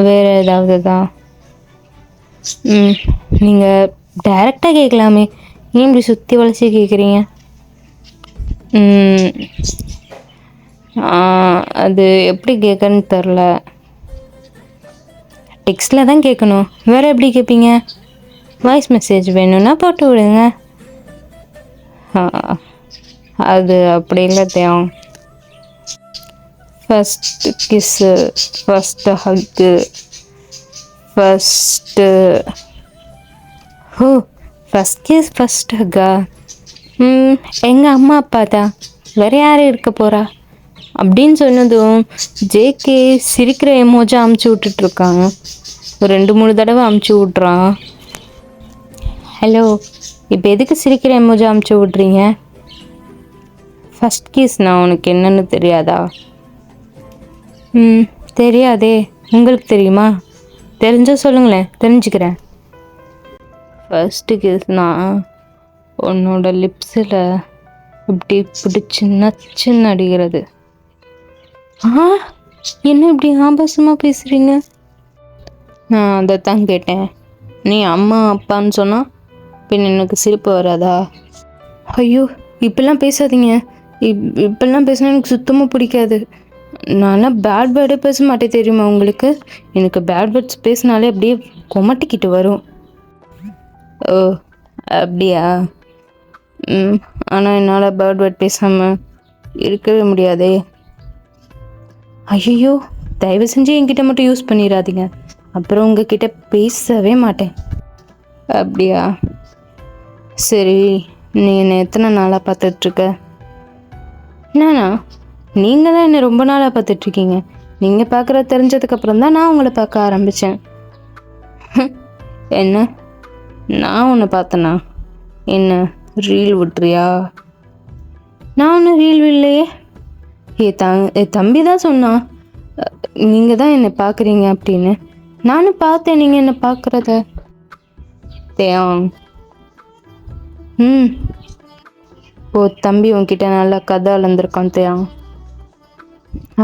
வேறு ஏதாவது தான். நீங்கள் டைரெக்டாக கேட்கலாமே, ஏன் இப்படி சுற்றி வளைச்சி கேட்குறீங்க? அது எப்படி கேட்கன்னு தெரில. டெக்ஸ்டில் தான் கேட்கணும், வேறு எப்படி கேட்பீங்க? வாய்ஸ் மெசேஜ் வேணும்னா போட்டு விடுங்க. அது அப்படி இல்லை தேவம். ஃபஸ்ட்டு கிஸ்ஸு, ஃபஸ்ட்டு ஹக்கு, ஃபஸ்ட் கிஸ், ஃபஸ்ட் ஹக்கா? எங்கள் அம்மா அப்பா தான், வேறு யார் இருக்க போகிறா? அப்படின்னு சொன்னதும் ஜேகே சிரிக்கிற எமோஜா அமுச்சு விட்டுட்ருக்காங்க. ஒரு 2-3 தடவை அமுச்சு விட்றான். ஹலோ, இப்போ எதுக்கு சிரிக்கிற எமோஜா அமுச்சு விட்றீங்க? ஃபஸ்ட் கிஸ்னா உனக்கு என்னன்னு தெரியாதா? தெரியாதே. உங்களுக்கு தெரியுமா? தெரிஞ்சால் சொல்லுங்களேன், தெரிஞ்சுக்கிறேன். ஃபஸ்ட்டு கிஸ்னா உன்னோட லிப்ஸில் இப்படி பிடிச்சி நச்சுன்னு அடிக்கிறது. என்ன இப்படி ஆபாசமாக பேசுகிறீங்க? நான் அதை தான் கேட்டேன். நீ அம்மா அப்பான்னு சொன்னால் பின் எனக்கு சிரிப்பு வராதா? ஐயோ, இப்படிலாம் பேசாதீங்க. இப்படிலாம் பேசினா எனக்கு சுத்தமாக பிடிக்காது. நான்லாம் பேட் வேர்டே பேச மாட்டேன், தெரியுமா உங்களுக்கு? எனக்கு பேட் வேர்ட்ஸ் பேசினாலே அப்படியே கொமட்டிக்கிட்டு வரும். ஓ, அப்படியா? ஆனால் என்னால் பேட் வேர்ட் பேசாமல் இருக்கவே முடியாதே. ஐயோ, தயவு செஞ்சு என்கிட்ட மட்டும் யூஸ் பண்ணிடாதீங்க, அப்புறம் உங்ககிட்ட பேசவே மாட்டேன். அப்படியா? சரி, நீ என்னை எத்தனை நாளாக பார்த்துட்ருக்க? நானா? நீங்கள் தான் என்னை ரொம்ப நாளாக பார்த்துட்ருக்கீங்க. நீங்கள் பார்க்குற தெரிஞ்சதுக்கப்புறம் தான் நான் உங்களை பார்க்க ஆரம்பித்தேன். என்ன, நான் உன்னை பார்த்தேனா? என்ன ரீல் விட்டுறியா? நான் ஒன்றும் ரீல் இல்லையே. தம்பி தான் சொன்னான் நீங்கள் தான் என்னை பார்க்குறீங்க அப்படின்னு. நானும் பார்த்தேன் நீங்கள் என்னை பார்க்குறத. தேயாங். ஓ, தம்பி உன்கிட்ட நல்லா கதை அளந்திருக்கான் தேயாங்.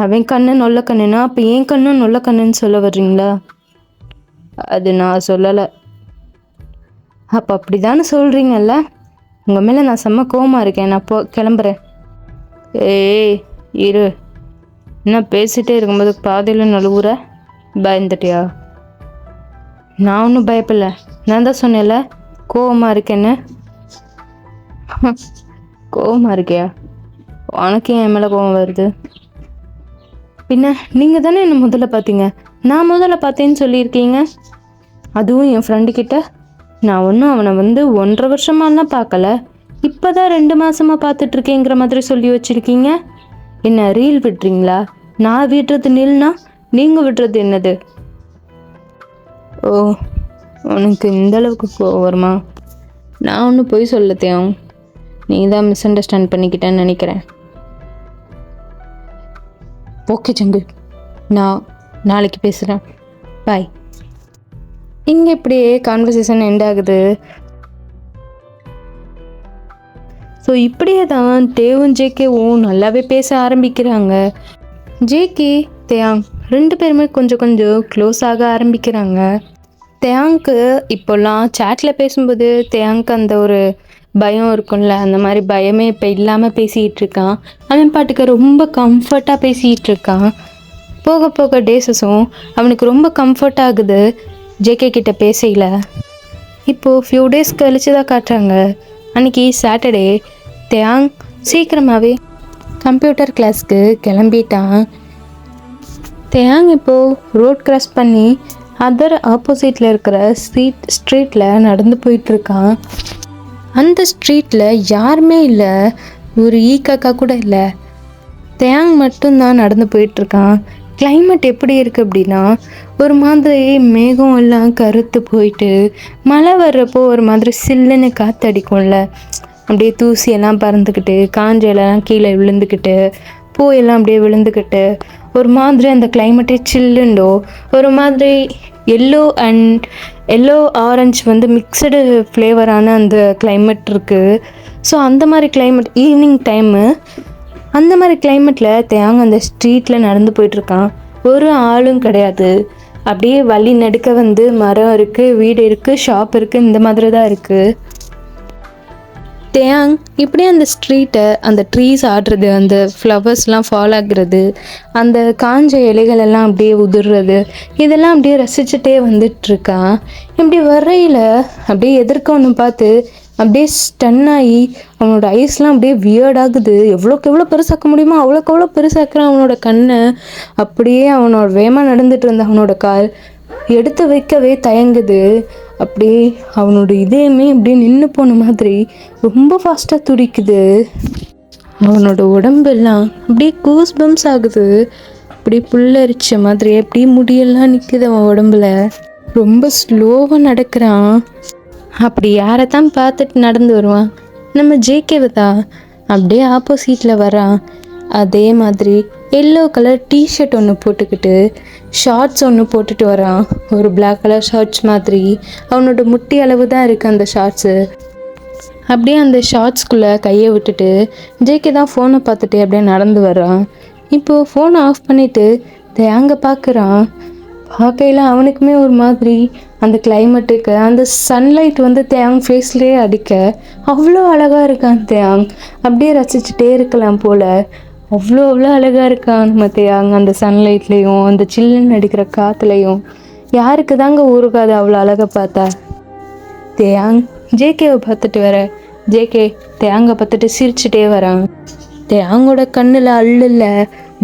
அவன் கண்ணு நொல்ல கண்ணுன்னா அப்போ என் கண்ணும் நொல்ல கண்ணுன்னு சொல்ல வர்றீங்களா? அது நான் சொல்லலை. அப்போ அப்படி தானே சொல்கிறீங்கல்ல? உங்கள் மேலே நான் செம்ம கோவமாக இருக்கேன். நான் கிளம்புறேன். ஏய் இரு, என்ன பேசிகிட்டே இருக்கும்போது பாதையில் நழுவுற? பயந்துட்டியா? நான் ஒன்றும் பயப்படல. நான் தான் சொன்னேன்ல கோவமாக இருக்கேன்னு. கோவமாக இருக்கியா? உனக்கு என் மேலே கோவம் வருது? பின்ன நீங்கள் தானே என்னை முதல்ல பார்த்தீங்க. நான் முதல்ல பார்த்தேன்னு சொல்லியிருக்கீங்க. அதுவும் என் ஃப்ரெண்டுக்கிட்ட நான் ஒன்றும் அவனை 1.5 வருஷமாலாம் பார்க்கல, இப்போ தான் 2 மாதமாக பார்த்துட்ருக்கேங்கிற மாதிரி சொல்லி வச்சுருக்கீங்க. என்ன ரீல் விடுறீங்களா? நான் விடுறது நில்னா நீங்கள் விடுறது என்னது? ஓ, உனக்கு இந்த அளவுக்கு கோவம் வருமா? நான் ஒன்றும் போய் சொல்லத்தேன், நீ தான் மிஸ் அண்டர்ஸ்டாண்ட் பண்ணிக்கிட்டேன்னு நினைக்கிறேன். ஓகே ஜங்கு, நான் நாளைக்கு பேசுகிறேன், பாய். இங்கே இப்படியே கான்வர்சேஷன் எண்ட் ஆகுது. ஸோ இப்படியே தான் தேவும் ஜேகேவும் நல்லாவே பேச ஆரம்பிக்கிறாங்க. ஜேகே தேயாங் 2 பேருமே கொஞ்சம் கொஞ்சம் க்ளோஸ் ஆக ஆரம்பிக்கிறாங்க. தேயாங்க்கு இப்போல்லாம் சேட்டில் பேசும்போது தேயாங்க்கு அந்த ஒரு பயம் இருக்கும்ல, அந்த மாதிரி பயமே இப்போ இல்லாமல் பேசிகிட்டு இருக்கான். அவன் பாட்டுக்கு ரொம்ப கம்ஃபர்ட்டாக பேசிகிட்டு இருக்கான். போக போக டேஸஸும் அவனுக்கு ரொம்ப கம்ஃபர்ட் ஆகுது ஜேகே கிட்ட பேசல. இப்போது ஃபியூ டேஸ் கழிச்சு தான் காட்டுறாங்க. அன்றைக்கி சாட்டர்டே தேயாங் சீக்கிரமாகவே கம்ப்யூட்டர் கிளாஸ்க்கு கிளம்பிட்டான். தேயாங் இப்போது ரோட் கிராஸ் பண்ணி அதர் ஆப்போசிட்டில் இருக்கிற ஸ்ட்ரீட்டில் நடந்து போயிட்டுருக்கான். அந்த ஸ்ட்ரீட்டில் யாருமே இல்லை, ஒரு ஈக்காக்கா கூட இல்லை. தேயாங் மட்டும்தான் நடந்து போயிட்டுருக்கான். கிளைமேட் எப்படி இருக்குது அப்படின்னா, ஒரு மாதிரி மேகம் எல்லாம் கருத்து போயிட்டு மழை வர்றப்போ ஒரு மாதிரி சில்லுன்னு காற்றடிக்கும்ல, அப்படியே தூசியெல்லாம் பறந்துக்கிட்டு காஞ்ச இலைலாம் கீழே விழுந்துக்கிட்டு பூயெல்லாம் அப்படியே விழுந்துக்கிட்டு ஒரு மாதிரி அந்த கிளைமேட்டே சில்லுண்டோ ஒரு மாதிரி எல்லோ ஆரஞ்சு மிக்சடு ஃப்ளேவரான அந்த கிளைமேட் இருக்குது. ஸோ அந்த மாதிரி கிளைமேட் ஈவினிங் டைமு, அந்த மாதிரி கிளைமேட்டில் தேயாங் அந்த ஸ்ட்ரீட்டில் நடந்து போயிட்டுருக்கான். ஒரு ஆளும் கிடையாது. அப்படியே வழி நடுக்க மரம் இருக்குது, வீடு இருக்குது, ஷாப் இருக்குது, இந்த மாதிரி தான் இருக்குது. தேயாங் இப்படியே அந்த ஸ்ட்ரீட்டை, அந்த ட்ரீஸ் ஆடுறது, அந்த ஃப்ளவர்ஸ்லாம் ஃபால் ஆகுறது, அந்த காஞ்ச இலைகள் எல்லாம் அப்படியே உதிர்றது, இதெல்லாம் அப்படியே ரசிச்சுட்டே வந்துட்டுருக்கான். இப்படி வரையில் அப்படியே எதிர்க்க ஒன்று பார்த்து அப்படியே ஸ்டன் ஆகி அவனோட ஐஸ்லாம் அப்படியே வியர்டாகுது. எவ்வளோக்கு எவ்வளோ பெருசாக்க முடியுமோ அவ்வளோக்கு எவ்வளோ பெருசாக்குறான் அவனோட கண்ணை. அப்படியே அவனோட வேகமாக நடந்துட்டு இருந்த அவனோட கால் எடுத்து வைக்கவே தயங்குது. அப்படியே அவனோட இதயமே அப்படியே நின்று போன மாதிரி ரொம்ப ஃபாஸ்ட்டாக துடிக்குது. அவனோட உடம்பெல்லாம் அப்படியே கூஸ் பம்ஸ் ஆகுது. அப்படியே புல்லரிச்ச மாதிரி அப்படியே முடியெல்லாம் நிற்குது அவன் உடம்புல. ரொம்ப ஸ்லோவாக நடக்கிறான். அப்படி யாரை தான் பார்த்துட்டு நடந்து வருவான்? நம்ம ஜேகேவை தான். அப்படியே ஆப்போசிட்டில் வரான். அதே மாதிரி எல்லோ கலர் டிஷர்ட் ஒன்று போட்டுக்கிட்டு ஷார்ட்ஸ் ஒன்று போட்டுட்டு வரான். ஒரு பிளாக் கலர் ஷார்ட்ஸ் மாதிரி அவனோட முட்டி அளவு தான் இருக்குது அந்த ஷார்ட்ஸு. அப்படியே அந்த ஷார்ட்ஸ்குள்ளே கையை விட்டுட்டு ஜேகே தான் ஃபோனை பார்த்துட்டு அப்படியே நடந்து வரான். இப்போது ஃபோனை ஆஃப் பண்ணிவிட்டு தேயாங்க பார்க்குறான். பார்க்கையில் அவனுக்குமே ஒரு மாதிரி அந்த கிளைமேட்டுக்கு அந்த சன்லைட் தேயாங் ஃபேஸ்லேயே அடிக்க அவ்வளோ அழகாக இருக்கான் தேயாங். அப்படியே ரசிச்சுட்டே இருக்கலாம் போல். அவ்வளோ அழகாக இருக்கான் நம்ம தேயாங். அந்த சன்லைட்லேயும் அந்த சில்லுன்னு அடிக்கிற காற்றுலையும் யாருக்கு தாங்க ஊருக்காது அவ்வளோ அழகாக பார்த்தா. தேயாங் ஜேகேவை பார்த்துட்டு வர ஜேகே தேயாங்கை பார்த்துட்டு சிரிச்சுட்டே வரான். தேயாங்கோட கண்ணில் அள்ளில்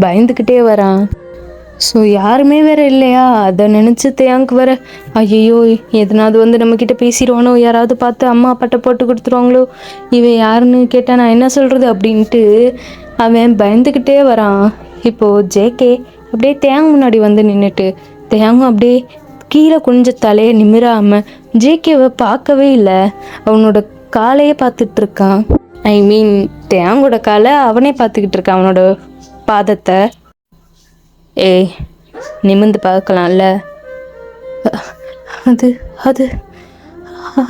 பயந்துக்கிட்டே வரான். ஸோ யாருமே வேறு இல்லையா, அதை நினச்சி தேயாங்க்கு வர ஐயோ எதனாவது நம்மக்கிட்ட பேசிடுவானோ, யாராவது பார்த்து அம்மா அப்பாட்ட போட்டு கொடுத்துருவாங்களோ, இவன் யாருன்னு கேட்டால் நான் என்ன சொல்கிறது அப்படின்ட்டு அவன் பயந்துக்கிட்டே வரான். இப்போது ஜேகே அப்படியே தேயாங் முன்னாடி நின்றுட்டு தேயாங்கும் அப்படியே கீழே குனிஞ்ச தலையை நிமிராமல் ஜேகேவை பார்க்கவே இல்லை, அவனோட காலையே பார்த்துட்ருக்கான். ஐ மீன் தேயாங்கோட காலை அவனே பார்த்துக்கிட்டு இருக்கான், அவனோட பாதத்தை. ஏய் நிமிர்ந்து பார்க்கலாம்ல. அது அது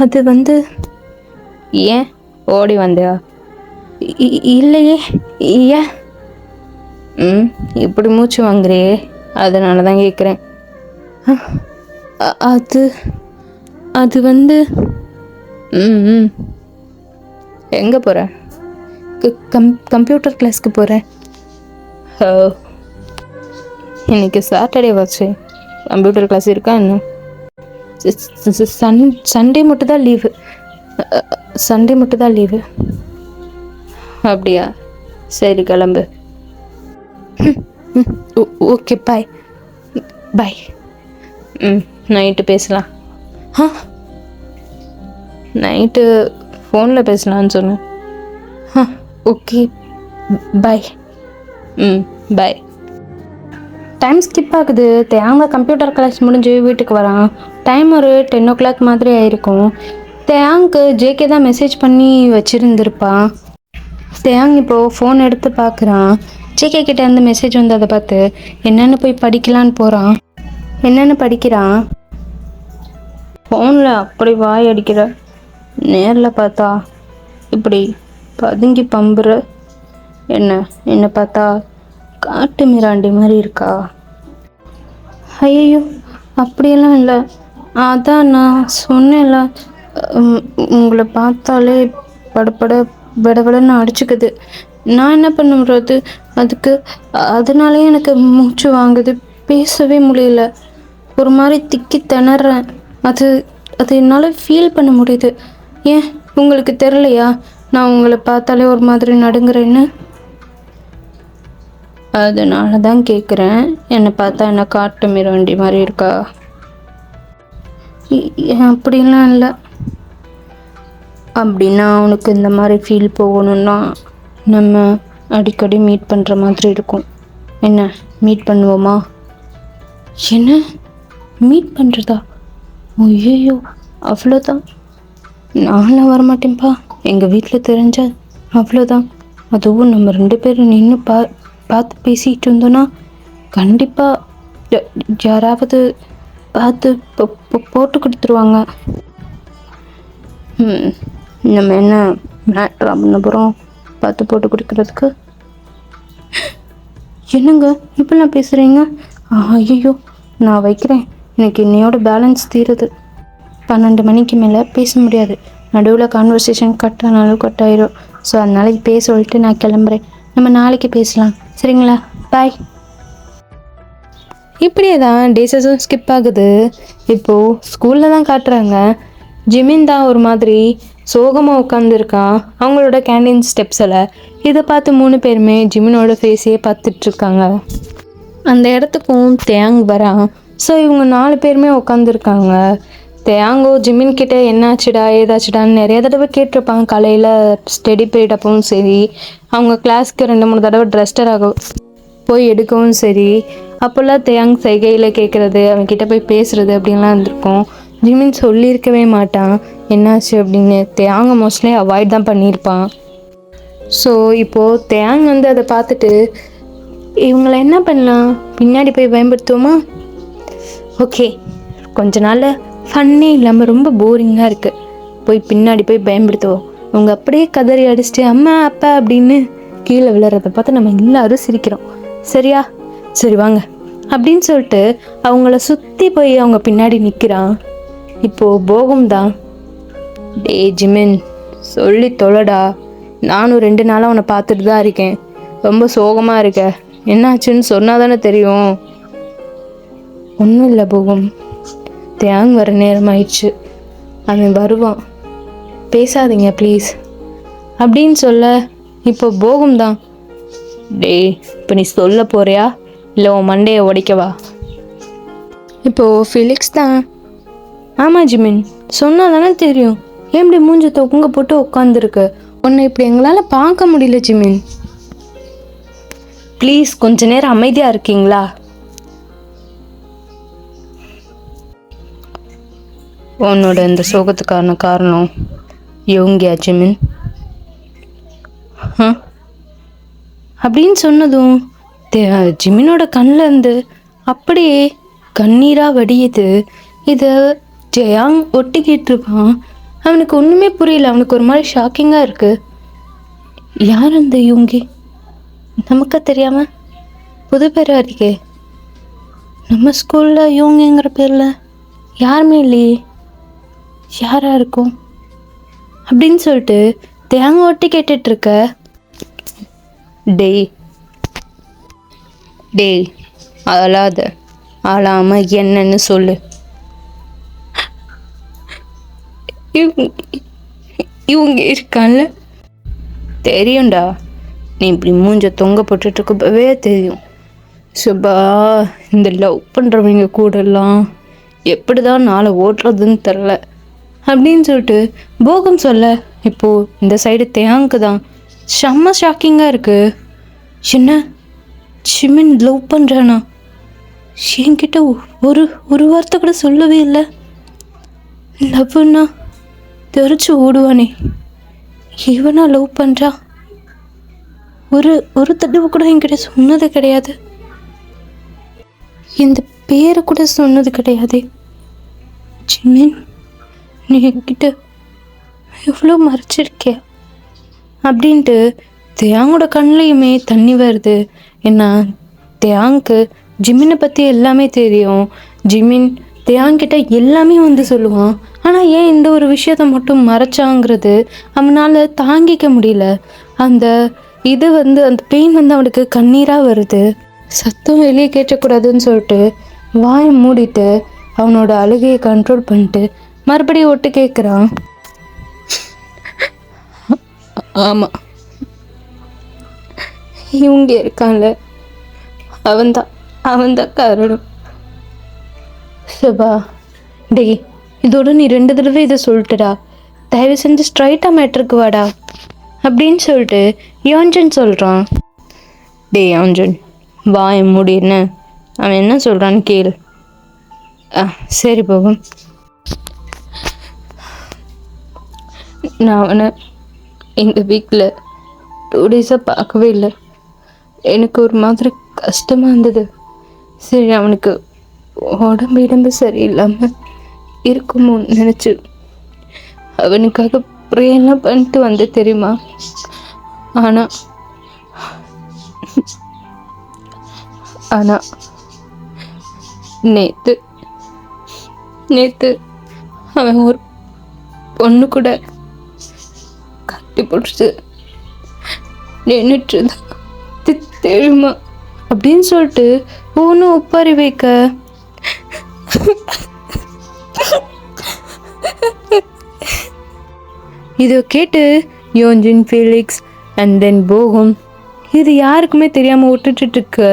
அது ஏன் ஓடி வந்தியா? இல்லையே. ஏன் இப்படி மூச்சு வாங்குறியே, அதனால தான் கேட்குறேன். அது அது எங்கே போகிற? கம்ப்யூட்டர் கிளாஸ்க்கு போகிறேன். இன்னைக்கு சாட்டர்டே வச்சு கம்ப்யூட்டர் கிளாஸ் இருக்கா இன்னும்? சண்டே மட்டும் தான் லீவு. சண்டே மட்டும் தான் லீவு. அப்படியா, சரி கிளம்பு. Okay bye bye. நைட்டு பேசலாம். நைட்டு ஃபோனில் பேசலான்னு சொன்னேன். Okay bye. Bye. Time skip ஆகுது. தேங்க கம்ப்யூட்டர் கிளாஸ் முடிஞ்சு வீட்டுக்கு வரான். டைம் ஒரு 10 o'clock மாதிரி ஆயிருக்கும். தேங்க்கு ஜேகே தான் மெசேஜ் பண்ணி வச்சுருந்துருப்பான். தேங் இப்போது ஃபோன் எடுத்து பார்க்குறான். ஜேகே கிட்டே இருந்து மெசேஜ் வந்து அதை பார்த்து என்னென்னு போய் படிக்கலான்னு போகிறான். என்னென்னு படிக்கிறான். ஃபோனில் அப்படி வாய் அடிக்கிற, நேரில் பார்த்தா இப்படி பதுங்கி பம்புற, என்னை பார்த்தா காட்டு மிராண்டி மாதிரி இருக்கா? ஐயோ அப்படியெல்லாம் இல்லை. அதான் நான் சொன்னேன்ல, உங்களை பார்த்தாலே படப்பட விடவிடன்னு அடிச்சுக்குது. நான் என்ன பண்ணுறது அதுக்கு? அதனாலே எனக்கு மூச்சு வாங்குது, பேசவே முடியல, ஒரு மாதிரி திக்கி திணறேன். அது என்னால் ஃபீல் பண்ண முடியுது. ஏன் உங்களுக்கு தெரியலையா நான் உங்களை பார்த்தாலே ஒரு மாதிரி நடுங்குறேன்னு? அதனால தான் கேட்குறேன். என்னை பார்த்தா என்ன காட்டு மிராண்டி மாதிரி இருக்கா? அப்படிலாம் இல்லை. அப்படின்னா அவனுக்கு இந்த மாதிரி ஃபீல் போகணுன்னா நம்ம அடிக்கடி மீட் பண்ணுற மாதிரி இருக்கும். என்ன மீட் பண்ணுவோமா? என்ன மீட் பண்ணுறதா? ஐயோ அவ்வளோதான். நான்லாம் வரமாட்டேன்ப்பா. எங்கள் வீட்டில் தெரிஞ்சா அவ்வளோதான். அதுவும் நம்ம 2 பேரும் நின்று பார்த்து பேசிகிட்டு இருந்தோன்னா கண்டிப்பாக யாராவது பார்த்து போட்டு கொடுத்துருவாங்க. நம்ம என்ன மேட்ரா பண்ண போகிறோம் பார்த்து போட்டு கொடுக்கறதுக்கு? என்னங்க இப்படிலாம் பேசுகிறீங்க? ஐயோ நான் வைக்கிறேன். எனக்கு இன்னையோட பேலன்ஸ் தீருது. 12 மணிக்கு மேலே பேச முடியாது. நடுவில் கான்வர்சேஷன் கட் ஆனாலும் கட் ஆயிரும். ஸோ அதனால இப்போயே சொல்லிட்டு நான் கிளம்புறேன். நம்ம நாளைக்கு பேசலாம், சரிங்களா? பாய். இப்படியே தான் டேஸஸும் ஸ்கிப் ஆகுது. இப்போது ஸ்கூலில் தான் காட்டுறாங்க. ஜிமின் தான் ஒரு மாதிரி சோகமாக உட்காந்துருக்கான் அவங்களோட கேண்டீன் ஸ்டெப்ஸில். இதை பார்த்து 3 பேருமே ஜிமினோட ஃபேஸையே பார்த்துட்ருக்காங்க. அந்த இடத்துக்கும் தேங் வரான். ஸோ இவங்க 4 பேருமே உட்காந்துருக்காங்க. தேங்கோ ஜிமின் கிட்டே என்னாச்சுடா ஏதாச்சுடான்னு நிறைய தடவை கேட்டிருப்பாங்க. காலையில் ஸ்டடி பீரியட் அப்பவும் சரி, அவங்க கிளாஸ்க்கு 2-3 தடவை ட்ரெஸ்டராக போய் எடுக்கவும் சரி, அப்போல்லாம் தேங் சைகையில் கேட்குறது, அவன்கிட்ட போய் பேசுகிறது அப்படின்லாம் இருந்திருக்கும். ஜிமின் சொல்லியிருக்கவே மாட்டான் என்னாச்சு அப்படின்னு. தேங்க மோஸ்ட்லி அவாய்ட் தான் பண்ணியிருப்பான். ஸோ இப்போது தேங் வந்து அதை பார்த்துட்டு இவங்களை என்ன பண்ணலாம், பின்னாடி போய் பயன்படுத்துவோமா? ஓகே, கொஞ்ச நாள் ஃபன்னே இல்லாமல் ரொம்ப போரிங்காக இருக்குது, போய் பின்னாடி போய் பயன்படுத்துவோம். அவங்க அப்படியே கதறி அடிச்சுட்டு அம்மா அப்பா அப்படின்னு கீழே விழுறதை பார்த்து நம்ம எல்லாரும் சிரிக்கிறோம், சரியா? சரி வாங்க அப்படின்னு சொல்லிட்டு அவங்கள சுற்றி போய் அவங்க பின்னாடி நிற்கிறான். இப்போது போகும் தான், டே ஜிமின் சொல்லி தொலைடா, நானும் 2 நாளாக அவனை பார்த்துட்டு தான் இருக்கேன், ரொம்ப சோகமாக இருக்க, என்னாச்சுன்னு சொன்னால் தானே தெரியும். ஒன்றும் இல்லை போகும், தேங் வர நேரம் ஆயிடுச்சு, அவன் வருவான், பேசாதீங்க ப்ளீஸ் அப்படின்னு சொல்ல. இப்போ போகும் தான், டே இப்போ நீ சொல்ல போறியா இல்லை உன் மண்டையை உடைக்கவா? இப்போது ஃபிலிக்ஸ் தான், ஆமாம் ஜிமின் சொன்னால் தானே தெரியும், ஏன் இப்படி மூஞ்சி தொங்க போட்டு உட்காந்துருக்கு, உன்னை இப்படி எங்களால் பார்க்க முடியல ஜிமின், ப்ளீஸ் கொஞ்ச நேரம் அமைதியாக இருக்கீங்களா? உன்னோட இந்த சோகத்துக்கான காரணம் யோங்கியா ஜிமின் அப்படின்னு சொன்னதும் ஜிமினோட கண்ணில் இருந்து அப்படியே கண்ணீராக வடியுது. இதை ஜெயாங் ஒட்டிக்கிட்டு இருப்பான். அவனுக்கு ஒன்றுமே புரியல. அவனுக்கு ஒரு மாதிரி ஷாக்கிங்காக இருக்குது. யார் அந்த யோங்கி? நமக்கு தெரியாமல் புது பேராக இருக்கே. நம்ம ஸ்கூலில் யோங்கிங்கிற பேரில் யாருமே இல்லையே, யாராக இருக்கும் அப்படின்னு சொல்லிட்டு தேங்க ஒட்டி கேட்டுட்ருக்க. டேய் அழாத, அழாம என்னன்னு சொல்லு. இவங்க இருக்கான்ல, தெரியும்டா, நீ இப்படி மூஞ்ச தொங்க போட்டுட்ருக்கப்பவே தெரியும். சுபா இந்த லவ் பண்ணுறவங்க கூடலாம் எப்படி தான் நாளை ஓட்டுறதுன்னு தெரில அப்படின்னு சொல்லிட்டு போகம் சொல்ல, இப்போது இந்த சைடு தேங்க்கு தான் செம்ம ஷாக்கிங்காக இருக்குது. என்ன ஜிமின் லவ் பண்ணுறானா? என்கிட்ட ஒரு ஒரு வார்த்தை கூட சொல்லவே இல்லை. லவ்னா தெரிச்சு ஓடுவானே, இவனா லவ் பண்ணுறா? ஒரு தடவை கூட என்கிட்ட சொன்னது கிடையாது, இந்த பேரை கூட சொன்னது கிடையாது. ஜிமின், நீ என்கிட்ட எவ்வளோ மறைச்சிருக்கே அப்படின்ட்டு தியாங்கோட கண்ணிலையுமே தண்ணி வருது. ஏன்னா தியாங்க்கு ஜிமினை பற்றி எல்லாமே தெரியும். ஜிமின் தியாங்கிட்ட எல்லாமே வந்து சொல்லுவான். ஆனால் ஏன் இந்த ஒரு விஷயத்த மட்டும் மறைச்சாங்கிறது அவனால் தாங்கிக்க முடியல. அந்த இது வந்து அந்த பெயின் வந்து அவனுக்கு கண்ணீராக வருது. சத்தம் வெளியே கேட்டக்கூடாதுன்னு சொல்லிட்டு வாயை மூடிட்டு அவனோட அழுகையை கண்ட்ரோல் பண்ணிட்டு மறுபடியும் ஒட்டு கேட்குறான். ஆமாம், இவங்க இருக்கான்ல, அவன்தான் காரணம். சபா டேய், இதோட நீ 2 தடவை இதை சொல்லிட்டுடா, தயவு செஞ்சு ஸ்ட்ரைட்டாக மேட்ருக்கு வாடா அப்படின்னு சொல்லிட்டு யோஞ்சன் சொல்கிறான். டேய் யோஞ்சன், வாயை மூடின்னு அவன் என்ன சொல்கிறான்னு கேளு. சரி போகும். நான் அவனை எங்கள் வீட்டில் 2 டேஸாக பார்க்கவே இல்லை. எனக்கு ஒரு மாதிரி கஷ்டமாக இருந்தது. சரி, அவனுக்கு உடம்பு சரியில்லாமல் இருக்குமோ நினச்சி அவனுக்காக ப்ரேயெல்லாம் பண்ணிட்டு வந்து தெரியுமா. ஆனால் நேற்று அவன் ஒரு பொண்ணு கூட கட்டி பிடிச்சி நின்றுட்டு தெரியுமா அப்படின்னு சொல்லிட்டு ஒன்று ஒப்பாரி வைக்க, இதை கேட்டு யோஞ்சின், ஃபெலிக்ஸ் அண்ட் தென் போகும் இது யாருக்குமே தெரியாமல் விட்டுட்டு இருக்க.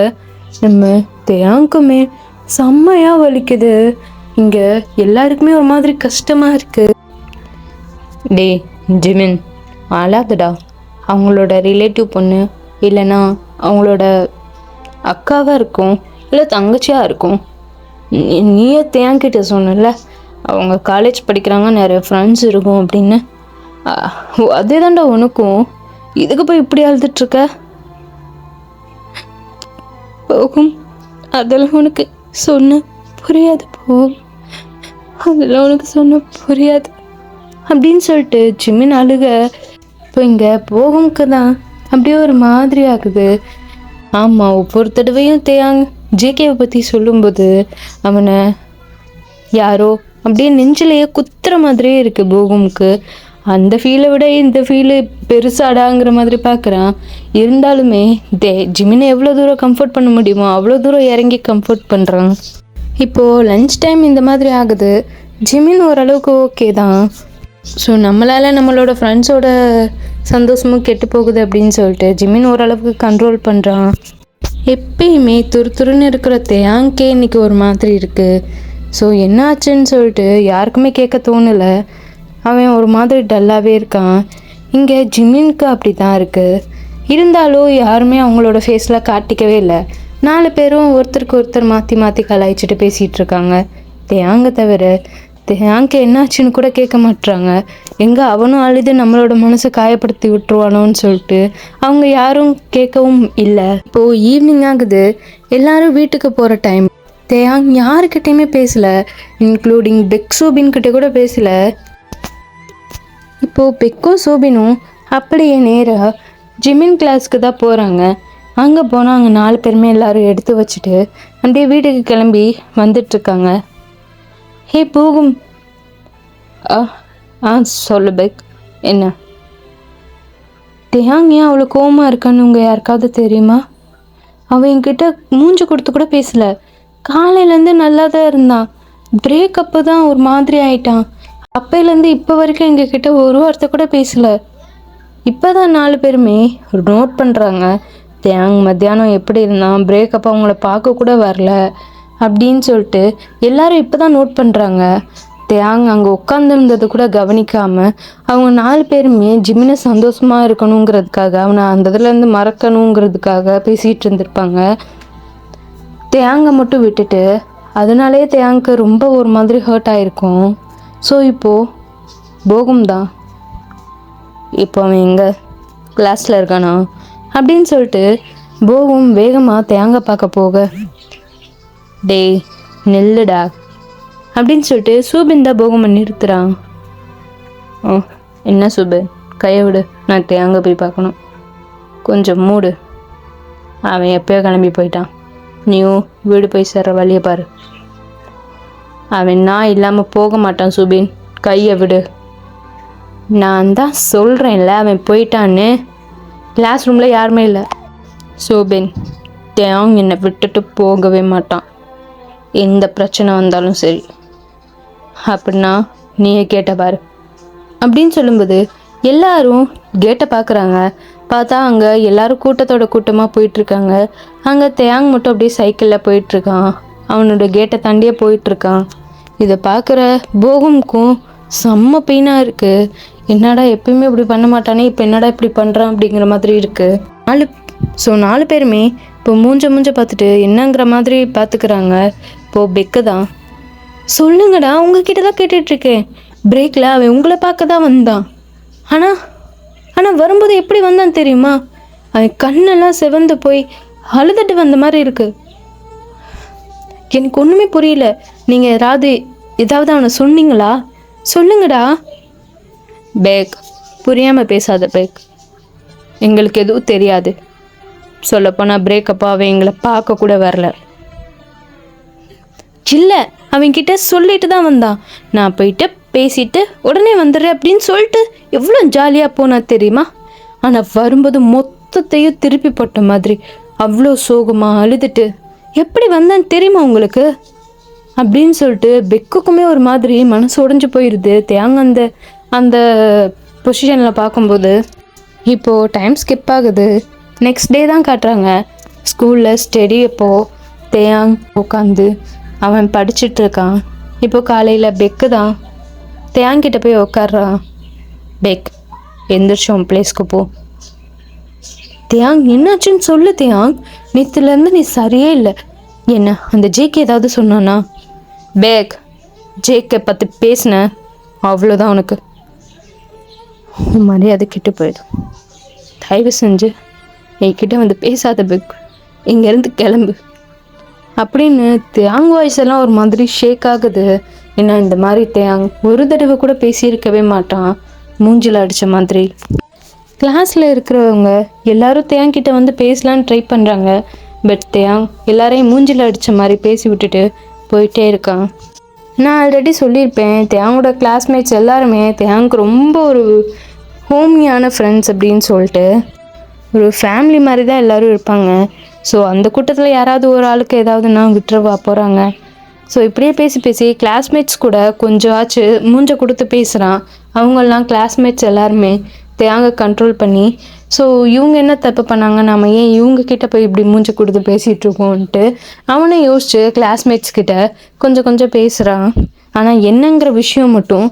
நம்ம தேயாங்குமே செம்மையாக வலிக்குது. இங்கே எல்லாருக்குமே ஒரு மாதிரி கஷ்டமாக இருக்குது. டே ஜிமின், அழாதடா. அவங்களோட ரிலேட்டிவ் பொண்ணு, இல்லைன்னா அவங்களோட அக்காவாக இருக்கும், இல்லை தங்கச்சியாக இருக்கும். நீயே தேங்கிட்ட சொன்னல அவங்க காலேஜ் படிக்கிறாங்க, நிறைய ஃப்ரெண்ட்ஸ் இருக்கும் அப்படின்னு. அதே தாண்டா உனக்கும். இதுக்கு போய் இப்படி அழுதுட்ருக்க? போகும், அதெல்லாம் உனக்கு சொன்ன புரியாது. அதெல்லாம் உனக்கு சொன்ன புரியாது அப்படின்னு சொல்லிட்டு ஜிமின் அழுக. இப்போ இங்கே போகும்க்கு தான் அப்படியே ஒரு மாதிரி ஆகுது. ஆமாம், ஒவ்வொரு தடவையும் ஜேகேவை பற்றி சொல்லும்போது அவனை யாரோ அப்படியே நெஞ்சிலேயே குத்துற மாதிரியே இருக்குது போகும்க்கு. அந்த ஃபீலை விட இந்த ஃபீலு பெருசாடாங்கிற மாதிரி பார்க்குறான். இருந்தாலுமே ஜிமினை எவ்வளோ தூரம் கம்ஃபர்ட் பண்ண முடியுமோ அவ்வளோ தூரம் இறங்கி கம்ஃபர்ட் பண்ணுறான். இப்போது லன்ச் டைம் இந்த மாதிரி ஆகுது. ஜிமின் ஓரளவுக்கு ஓகே தான். ஸோ நம்மளால் நம்மளோட ஃப்ரெண்ட்ஸோட சந்தோஷமும் கெட்டு போகுது அப்படின்னு சொல்லிட்டு ஜிமின் ஓரளவுக்கு கண்ட்ரோல் பண்ணுறான். எப்பயுமே துருத்துருன்னு இருக்கிற தேயாங்கே இன்னைக்கு ஒரு மாதிரி இருக்குது. ஸோ என்ன ஆச்சுன்னு சொல்லிட்டு யாருக்குமே கேட்க தோணலை. அவன் ஒரு மாதிரி டல்லாகவே இருக்கான். இங்கே ஜிமினுக்கு அப்படி தான் இருக்குது. இருந்தாலும் யாருமே அவங்களோட ஃபேஸில் காட்டிக்கவே இல்லை. 4 பேரும் ஒருத்தருக்கு ஒருத்தர் மாற்றி மாற்றி கலாய்ச்சிட்டு பேசிகிட்டு இருக்காங்க. தேயாங்க தவிர தேயாங்க என்னாச்சுன்னு கூட கேட்க மாட்டுறாங்க. எங்கே அவனும் அழுது நம்மளோட மனசை காயப்படுத்தி விட்டுருவானோன்னு சொல்லிட்டு அவங்க யாரும் கேட்கவும் இல்லை. இப்போது ஈவினிங் ஆகுது, எல்லாரும் வீட்டுக்கு போகிற டைம். தேயாங் யாருக்கிட்டையுமே பேசலை, இன்க்ளூடிங் பெக் சோபின்கிட்ட கூட பேசலை. இப்போது பெக்கும் சோபினும் அப்படியே நேராக ஜிமின் கிளாஸ்க்கு தான் போகிறாங்க. அங்கே போனால் அங்கே 4 பேருமே எல்லோரும் எடுத்து வச்சுட்டு அப்படியே வீட்டுக்கு கிளம்பி வந்துட்டுருக்காங்க. ஹே போகும். சொல்லு பெக். என்ன தேயாங் ஏன் அவ்வளோ கோவமாக இருக்கான்னு உங்கள் யாருக்காவது தெரியுமா? அவன் என்கிட்ட மூஞ்சி கொடுத்து கூட பேசலை. காலையிலேருந்து நல்லா தான் இருந்தான். பிரேக்கப்பு தான் ஒரு மாதிரி ஆயிட்டான். அப்பையிலேருந்து இப்போ வரைக்கும் எங்ககிட்ட ஒரு வார்த்தை கூட பேசலை. இப்போ தான் 4 பேருமே நோட் பண்ணுறாங்க தேயாங் மத்தியானம் எப்படி இருந்தான், பிரேக்கப் அவங்கள பார்க்க கூட வரல அப்படின்னு சொல்லிட்டு எல்லாரும் இப்போ தான் நோட் பண்ணுறாங்க. தேங் அங்கே உட்காந்துருந்தது கூட கவனிக்காமல் அவங்க 4 பேருமே ஜிமினை சந்தோஷமாக இருக்கணுங்கிறதுக்காக அவனை அந்த இதுலேருந்து மறக்கணுங்கிறதுக்காக பேசிகிட்டு இருந்திருப்பாங்க. தேங்கை மட்டும் விட்டுட்டு அதனாலே தேங்க்கு ரொம்ப ஒரு மாதிரி ஹர்ட் ஆகிருக்கும். ஸோ இப்போது போகும் தான் இப்போ அவன் எங்கே கிளாஸில் இருக்கானா அப்படின்னு சொல்லிட்டு போகும் வேகமாக தேங்காய் பார்க்க போக, டேய் நெல்லுடா அப்படின்னு சொல்லிட்டு சூபின் தான் போகமை நிறுத்துறான். ஓ என்ன சூபின், கையை விடு, நான் தேங்காய் போய் பார்க்கணும், கொஞ்சம் மூடு. அவன் எப்பயோ கிளம்பி போயிட்டான், நீயும் வீடு போய் சேர்ற வழியை பாரு. அவன் நான் இல்லாமல் போக மாட்டான் சூபின், கையை விடு. நான் தான் சொல்கிறேன்ல அவன் போயிட்டான்னு. கிளாஸ் ரூமில் யாருமே இல்லை. சூபின், தேங் என்னை விட்டுட்டு போகவே மாட்டான், எந்த பிரச்சனை வந்தாலும் சரி. அப்படின்னா நீயே கேட்ட பாரு அப்படின்னு சொல்லும்போது எல்லாரும் கேட்டை பார்க்குறாங்க. பார்த்தா அங்கே எல்லாரும் கூட்டத்தோட கூட்டமாக போயிட்டுருக்காங்க. அங்கே தேங் மட்டும் அப்படியே சைக்கிளில் போயிட்டுருக்கான், அவனோட கேட்டை தாண்டியே போயிட்டுருக்கான். இதை பார்க்குற போகமுக்கும் செம்ம பெயினாக இருக்குது. என்னடா எப்பயுமே இப்படி பண்ண மாட்டானே, இப்போ என்னடா இப்படி பண்ணுறான் அப்படிங்கிற மாதிரி இருக்குது. 4 பேருமே இப்போ மூஞ்ச பார்த்துட்டு என்னங்கிற மாதிரி பார்த்துக்கிறாங்க. இப்போது பெக்கு தான், சொல்லுங்கடா உங்ககிட்ட தான் கேட்டுட்ருக்கேன். பிரேக்கில் அவன் உங்களை பார்க்க தான் வந்தான். ஆனால் வரும்போது எப்படி வந்தான் தெரியுமா? அவன் கண்ணெல்லாம் செவந்து போய் அழுதுட்டு வந்த மாதிரி இருக்கு. எனக்கு ஒன்றுமே புரியல. நீங்கள் ஏதாவது அவனை சொன்னீங்களா? சொல்லுங்கடா. பேக், புரியாமல் பேசாத பேக், எங்களுக்கு எதுவும் தெரியாது. சொல்லப்போனால் பிரேக்கப்பா அவன் எங்களை பார்க்க கூட வரல. இல்லை, அவன்கிட்ட சொல்லிட்டு தான் வந்தான். நான் போயிட்டு பேசிட்டு உடனே வந்துடுறேன் அப்படின்னு சொல்லிட்டு எவ்வளோ ஜாலியாக போனா தெரியுமா? ஆனால் வரும்போது மொத்தத்தையும் திருப்பி போட்ட மாதிரி அவ்வளோ சோகமாக அழுதுட்டு எப்படி வந்தான்னு தெரியுமா உங்களுக்கு அப்படின்னு சொல்லிட்டு பெக்குக்குமே ஒரு மாதிரி மனசு உடைஞ்சு போயிடுது. தேங்க அந்த பொசிஷனில் பார்க்கும்போது. இப்போது டைம் ஸ்கிப் ஆகுது. நெக்ஸ்ட் டே தான் காட்டுறாங்க. ஸ்கூலில் ஸ்டடி அப்போது தேயாங் உட்காந்து அவன் படிச்சுட்டு இருக்கான். இப்போது காலையில் பெக்கு தான் தேயாங்கிட்ட போய் உட்காடுறான். பெக், எந்திரிச்சு உன் பிளேஸ்க்கு போ. தேயாங், என்னாச்சுன்னு சொல்லு தேயாங், நேற்றுலேருந்து நீ சரியே இல்லை. என்ன அந்த ஜேக்கு ஏதாவது சொன்னானா? பேக், ஜேக்கை பற்றி பேசின அவ்வளோதான் உனக்கு, உன் மரியாதை கெட்டு போயிடும். தயவு செஞ்சு என்கிட்ட வந்து பேசாத பெக், இங்கேருந்து கிளம்பு அப்படின்னு. தேயாங் வாய்ஸ் எல்லாம் ஒரு மாதிரி ஷேக் ஆகுது. ஏன்னா இந்த மாதிரி தேயாங் ஒரு தடவை கூட பேசியிருக்கவே மாட்டான், மூஞ்சில் அடித்த மாதிரி. கிளாஸில் இருக்கிறவங்க எல்லாரும் தேயாங்கிட்ட வந்து பேசலான்னு ட்ரை பண்ணுறாங்க. பட் தேயாங் எல்லாரையும் மூஞ்சில் அடித்த மாதிரி பேசி விட்டுட்டு போயிட்டே இருக்கான். நான் ஆல்ரெடி சொல்லியிருப்பேன், தேயாங்கோட கிளாஸ்மேட்ஸ் எல்லாருமே தேயாங்க்கு ரொம்ப ஒரு ஹோமியான ஃப்ரெண்ட்ஸ் அப்படின்னு சொல்லிட்டு. ஒரு ஃபேமிலி மாதிரி தான் எல்லோரும் இருப்பாங்க. ஸோ அந்த கூட்டத்தில் யாராவது ஒரு ஆளுக்கு ஏதாவதுன்னா விட்டுருவா போகிறாங்க. ஸோ இப்படியே பேசி கிளாஸ்மேட்ஸ் கூட கொஞ்சம் ஆச்சு மூஞ்ச கொடுத்து பேசுகிறான். அவங்கெல்லாம் கிளாஸ்மேட்ஸ் எல்லாருமே தேங்க கண்ட்ரோல் பண்ணி, ஸோ இவங்க என்ன தப்பு பண்ணாங்க, நம்ம ஏன் இவங்கக்கிட்ட போய் இப்படி மூஞ்ச கொடுத்து பேசிகிட்டு இருக்கோன்ட்டு அவனை யோசிச்சு கிளாஸ்மேட்ஸ் கிட்ட கொஞ்சம் பேசுகிறான். ஆனால் என்னங்கிற விஷயம் மட்டும்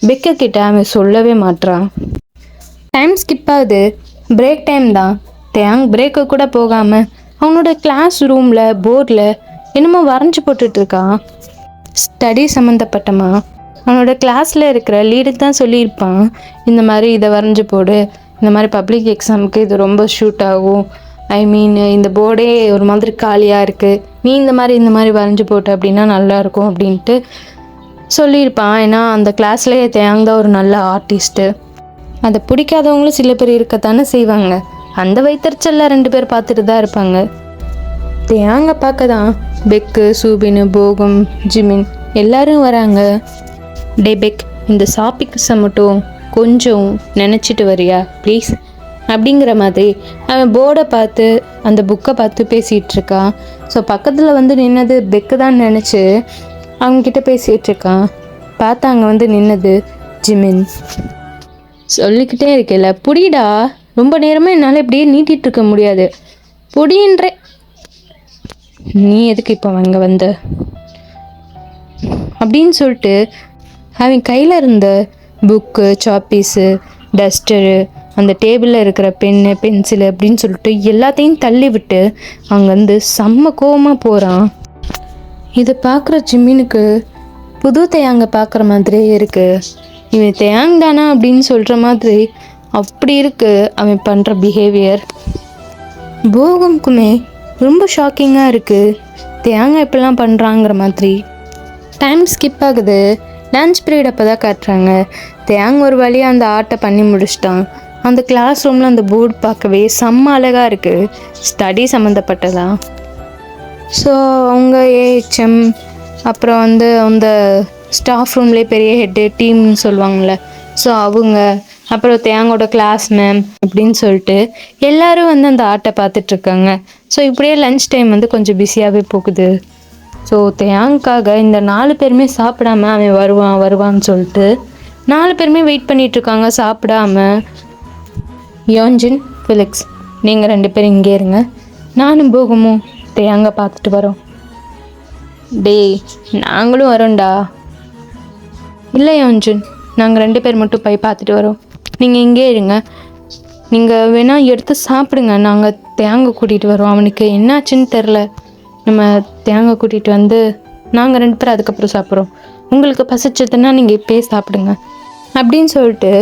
பெக்கிட்ட அவன் சொல்லவே மாட்றான். டைம் ஸ்கிப் ஆகுது. பிரேக் டைம் தான். தேங் பிரேக்கு கூட போகாமல் அவனோட கிளாஸ் ரூமில் போர்டில் என்னமோ வரைஞ்சி போட்டுட்ருக்கான். ஸ்டடி சம்மந்தப்பட்டமா அவனோட கிளாஸில் இருக்கிற லீடுக்கு தான் சொல்லியிருப்பான், இந்த மாதிரி இதை வரைஞ்சி போடு, இந்த மாதிரி பப்ளிக் எக்ஸாமுக்கு இது ரொம்ப ஷூட் ஆகும், இந்த போர்டே ஒரு மாதிரி காலியாக இருக்குது, நீ இந்த மாதிரி வரைஞ்சி போட்டு அப்படின்னா நல்லாயிருக்கும் அப்படின்ட்டு சொல்லியிருப்பான். ஏன்னா அந்த கிளாஸ்லேயே தேங் தான் ஒரு நல்ல ஆர்டிஸ்ட்டு. அதை பிடிக்காதவங்களும் சில பேர் இருக்கத்தானே செய்வாங்க. அந்த வைத்தறிச்சல்ல 2 பேர் பார்த்துட்டு தான் இருப்பாங்க. தேங்க பார்க்க தான் பெக்கு, சூபின், போகும், ஜிமின் எல்லாரும் வராங்க. டே பெக், இந்த ஷாப்பிங்ஸை மட்டும் கொஞ்சம் நினச்சிட்டு வரியா ப்ளீஸ் அப்படிங்கிற மாதிரி அவன் போர்டை பார்த்து அந்த புக்கை பார்த்து பேசிகிட்டு இருக்கான். ஸோ பக்கத்தில் வந்து நின்னது பெக்கு தான் நினச்சி அவங்கக்கிட்ட பேசிகிட்டு இருக்கான். பார்த்தா அங்கே வந்து நின்னது ஜிமின். சொல்லிக்கிட்டே இருக்கல, புடிடா, ரொம்ப நேரமாக என்னால் இப்படியே நீட்டிகிட்டு இருக்க முடியாது, புடின்ற நீ எதுக்கு இப்போ அங்கே வந்த அப்படின்னு சொல்லிட்டு அவன் கையில் இருந்த புக்கு, சாப்பீஸு, டஸ்டரு, அந்த டேபிளில் இருக்கிற பென்னு, பென்சிலு அப்படின்னு சொல்லிட்டு எல்லாத்தையும் தள்ளி விட்டு அங்கேருந்து செம்ம கோவமாக போகிறான். இதை பார்க்குற ஜிம்மினுக்கு புது தேயாங்க பார்க்குற மாதிரியே இருக்குது. இவன் தேயாங் தானா அப்படின்னு சொல்கிற மாதிரி அப்படி இருக்குது அவன் பண்ணுற பிஹேவியர். போகமுக்குமே ரொம்ப ஷாக்கிங்காக இருக்குது, தேயாங்க இப்படிலாம் பண்ணுறாங்கிற மாதிரி. டைம் ஸ்கிப் ஆகுது. லன்ச் பீரியட் அப்போ தான் காட்டுறாங்க. தேயாங் ஒரு வழியாக அந்த ஆர்ட்டை பண்ணி முடிச்சிட்டான். அந்த கிளாஸ் ரூமில் அந்த போர்டு பார்க்கவே செம்ம அழகாக இருக்குது, ஸ்டடி சம்மந்தப்பட்டதா. ஸோ அவங்க ஏஹெச்எம், அப்புறம் அந்த ஸ்டாஃப் ரூம்லேயே பெரிய ஹெட்டு டீம்னு சொல்லுவாங்கள்ல, ஸோ அவங்க, அப்புறம் தேயாங்கோட கிளாஸ் மேம் அப்படின்னு சொல்லிட்டு எல்லோரும் அந்த ஆர்ட்டை பார்த்துட்ருக்காங்க. ஸோ இப்படியே லன்ச் டைம் கொஞ்சம் பிஸியாகவே போகுது. ஸோ தேயாங்காக இந்த 4 பேருமே சாப்பிடாம அவன் வருவான்னு சொல்லிட்டு 4 பேருமே வெயிட் பண்ணிகிட்ருக்காங்க சாப்பிடாம. யோன்ஜின், ஃபிலிக்ஸ், நீங்கள் 2 பேரும் இங்கே இருங்க, நானும் போகுமோ தேயாங்க பார்த்துட்டு வரோம். டேய் நாங்களும் வரோம்டா. இல்லை யோன்ஜின், நாங்கள் 2 பேர் மட்டும் போய் பார்த்துட்டு வரோம், நீங்கள் இங்கே இருங்க, நீங்கள் வேணால் எடுத்து சாப்பிடுங்க, நாங்கள் தேங்காய் கூட்டிகிட்டு வரோம். அவனுக்கு என்னாச்சுன்னு தெரில, நம்ம தேங்காய் கூட்டிகிட்டு நாங்கள் 2 பேரும் அதுக்கப்புறம் சாப்பிட்றோம், உங்களுக்கு பசிச்சதுன்னா நீங்கள் இப்போயே சாப்பிடுங்க அப்படின்னு சொல்லிட்டு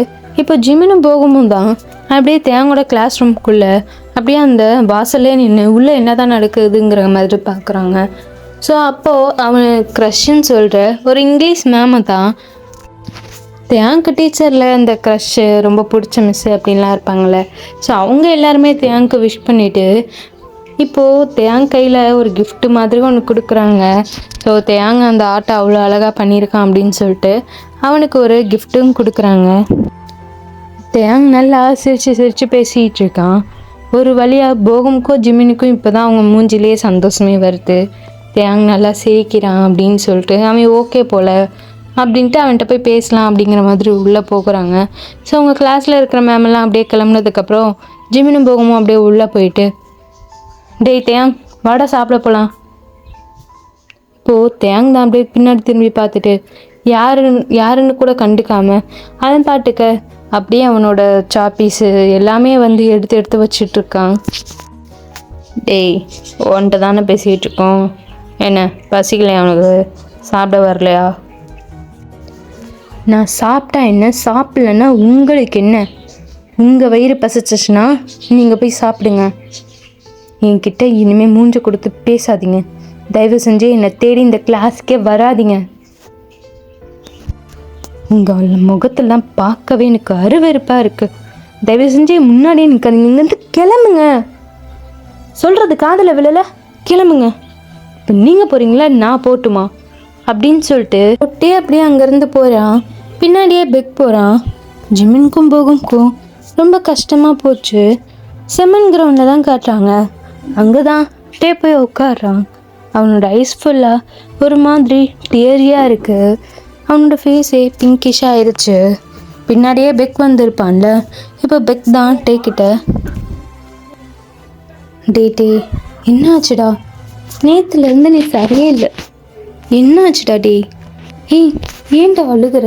இப்போ ஜிம்மினும் போகும்போது தான் அப்படியே தேங்கோட கிளாஸ் ரூம்குள்ளே அப்படியே அந்த வாசல்லே நின்று உள்ளே என்ன தான் நடக்குதுங்கிற மாதிரி பார்க்குறாங்க. ஸோ அப்போது அவன் க்ரஷ்ன்னு சொல்கிற ஒரு இங்கிலீஷ் மேமை தான் தேங்க்கு டீச்சரில் அந்த க்ரஷ்ஷு ரொம்ப பிடிச்ச மிஸ்ஸு அப்படின்லாம் இருப்பாங்கள்ல, ஸோ அவங்க எல்லாருமே தேங்க்கு விஷ் பண்ணிவிட்டு இப்போது தேயாங் கையில் ஒரு கிஃப்ட்டு மாதிரி ஒன்று கொடுக்குறாங்க. ஸோ தேயாங் அந்த ஆட்டை அவ்வளோ அழகாக பண்ணியிருக்கான் அப்படின்னு சொல்லிட்டு அவனுக்கு ஒரு கிஃப்ட்டும் கொடுக்குறாங்க. தேயாங் நல்லா சிரித்து பேசிகிட்டு இருக்கான். ஒரு வழியாக போகமுக்கும் ஜிம்மினுக்கும் இப்போ தான் அவங்க மூஞ்சிலேயே சந்தோஷமே வருது. தேயாங் நல்லா சிரிக்கிறான் அப்படின்னு சொல்லிட்டு அவன் ஓகே போல் அப்படின்ட்டு அவன்கிட்ட போய் பேசலாம் அப்படிங்கிற மாதிரி உள்ளே போகிறாங்க. ஸோ அவங்க கிளாஸில் இருக்கிற மேமெல்லாம் அப்படியே கிளம்புனதுக்கப்புறம் ஜிம்மினும் போகமும் அப்படியே உள்ளே போயிட்டு, டேய் தேயாங் வாடா சாப்பிட போகலாம். இப்போது தேயாங் தான் அப்படியே பின்னாடி திரும்பி பார்த்துட்டு யாருன்னு கூட கண்டுக்காமல் அவன் பாட்டுக்க அப்படியே அவனோட சாப்பீஸு எல்லாமே எடுத்து வச்சிட்ருக்கான். டேய் உன்கிட்ட தானே பேசிகிட்டு இருக்கோம், என்ன பசிக்கலையா அவனுக்கு, சாப்பிட வரலையா? நான் சாப்பிட்டா என்ன, சாப்பிட்லன்னா உங்களுக்கு என்ன? உங்கள் வயிறு பசிச்சிச்சுன்னா நீங்கள் போய் சாப்பிடுங்க, என்கிட்ட இனிமேல் மூஞ்ச கொடுத்து பேசாதீங்க, தயவு செஞ்சு என்னை தேடி இந்த கிளாஸுக்கே வராதிங்க. உங்கள் முகத்தெல்லாம் பார்க்கவே எனக்கு அருவெறுப்பாக இருக்குது, தயவு செஞ்சு முன்னாடியே நிற்காதீங்க, இங்கேருந்து கிளம்புங்க. சொல்கிறது காதில் விழலை, கிளம்புங்க. இப்போ நீங்கள் போகிறீங்களா நான் போட்டுமா அப்படின்னு சொல்லிட்டு ஒட்டே அப்படியே அங்கேருந்து போகிறான். பின்னாடியே பெக் போகிறான். ஜிம்மினுக்கும் போகும்க்கும் ரொம்ப கஷ்டமாக போச்சு. செம்மன் கிரவுண்டில் தான் காட்டுறாங்க. அங்கே தான் டே போய் உட்காடுறான். அவனோட ஐஸ் ஃபுல்லாக ஒரு மாதிரி டியரியாக இருக்குது. அவனோட ஃபேஸே பிங்கிஷாக ஆயிடுச்சு. பின்னாடியே பெக் வந்திருப்பான்ல, இப்போ பெக் தான் டேக்கிட்ட, டே என்னாச்சுடா, நேற்றுலேருந்து நீ சரியே இல்லை, என்னாச்சுடா டே, ஏன்டா அழுகிற,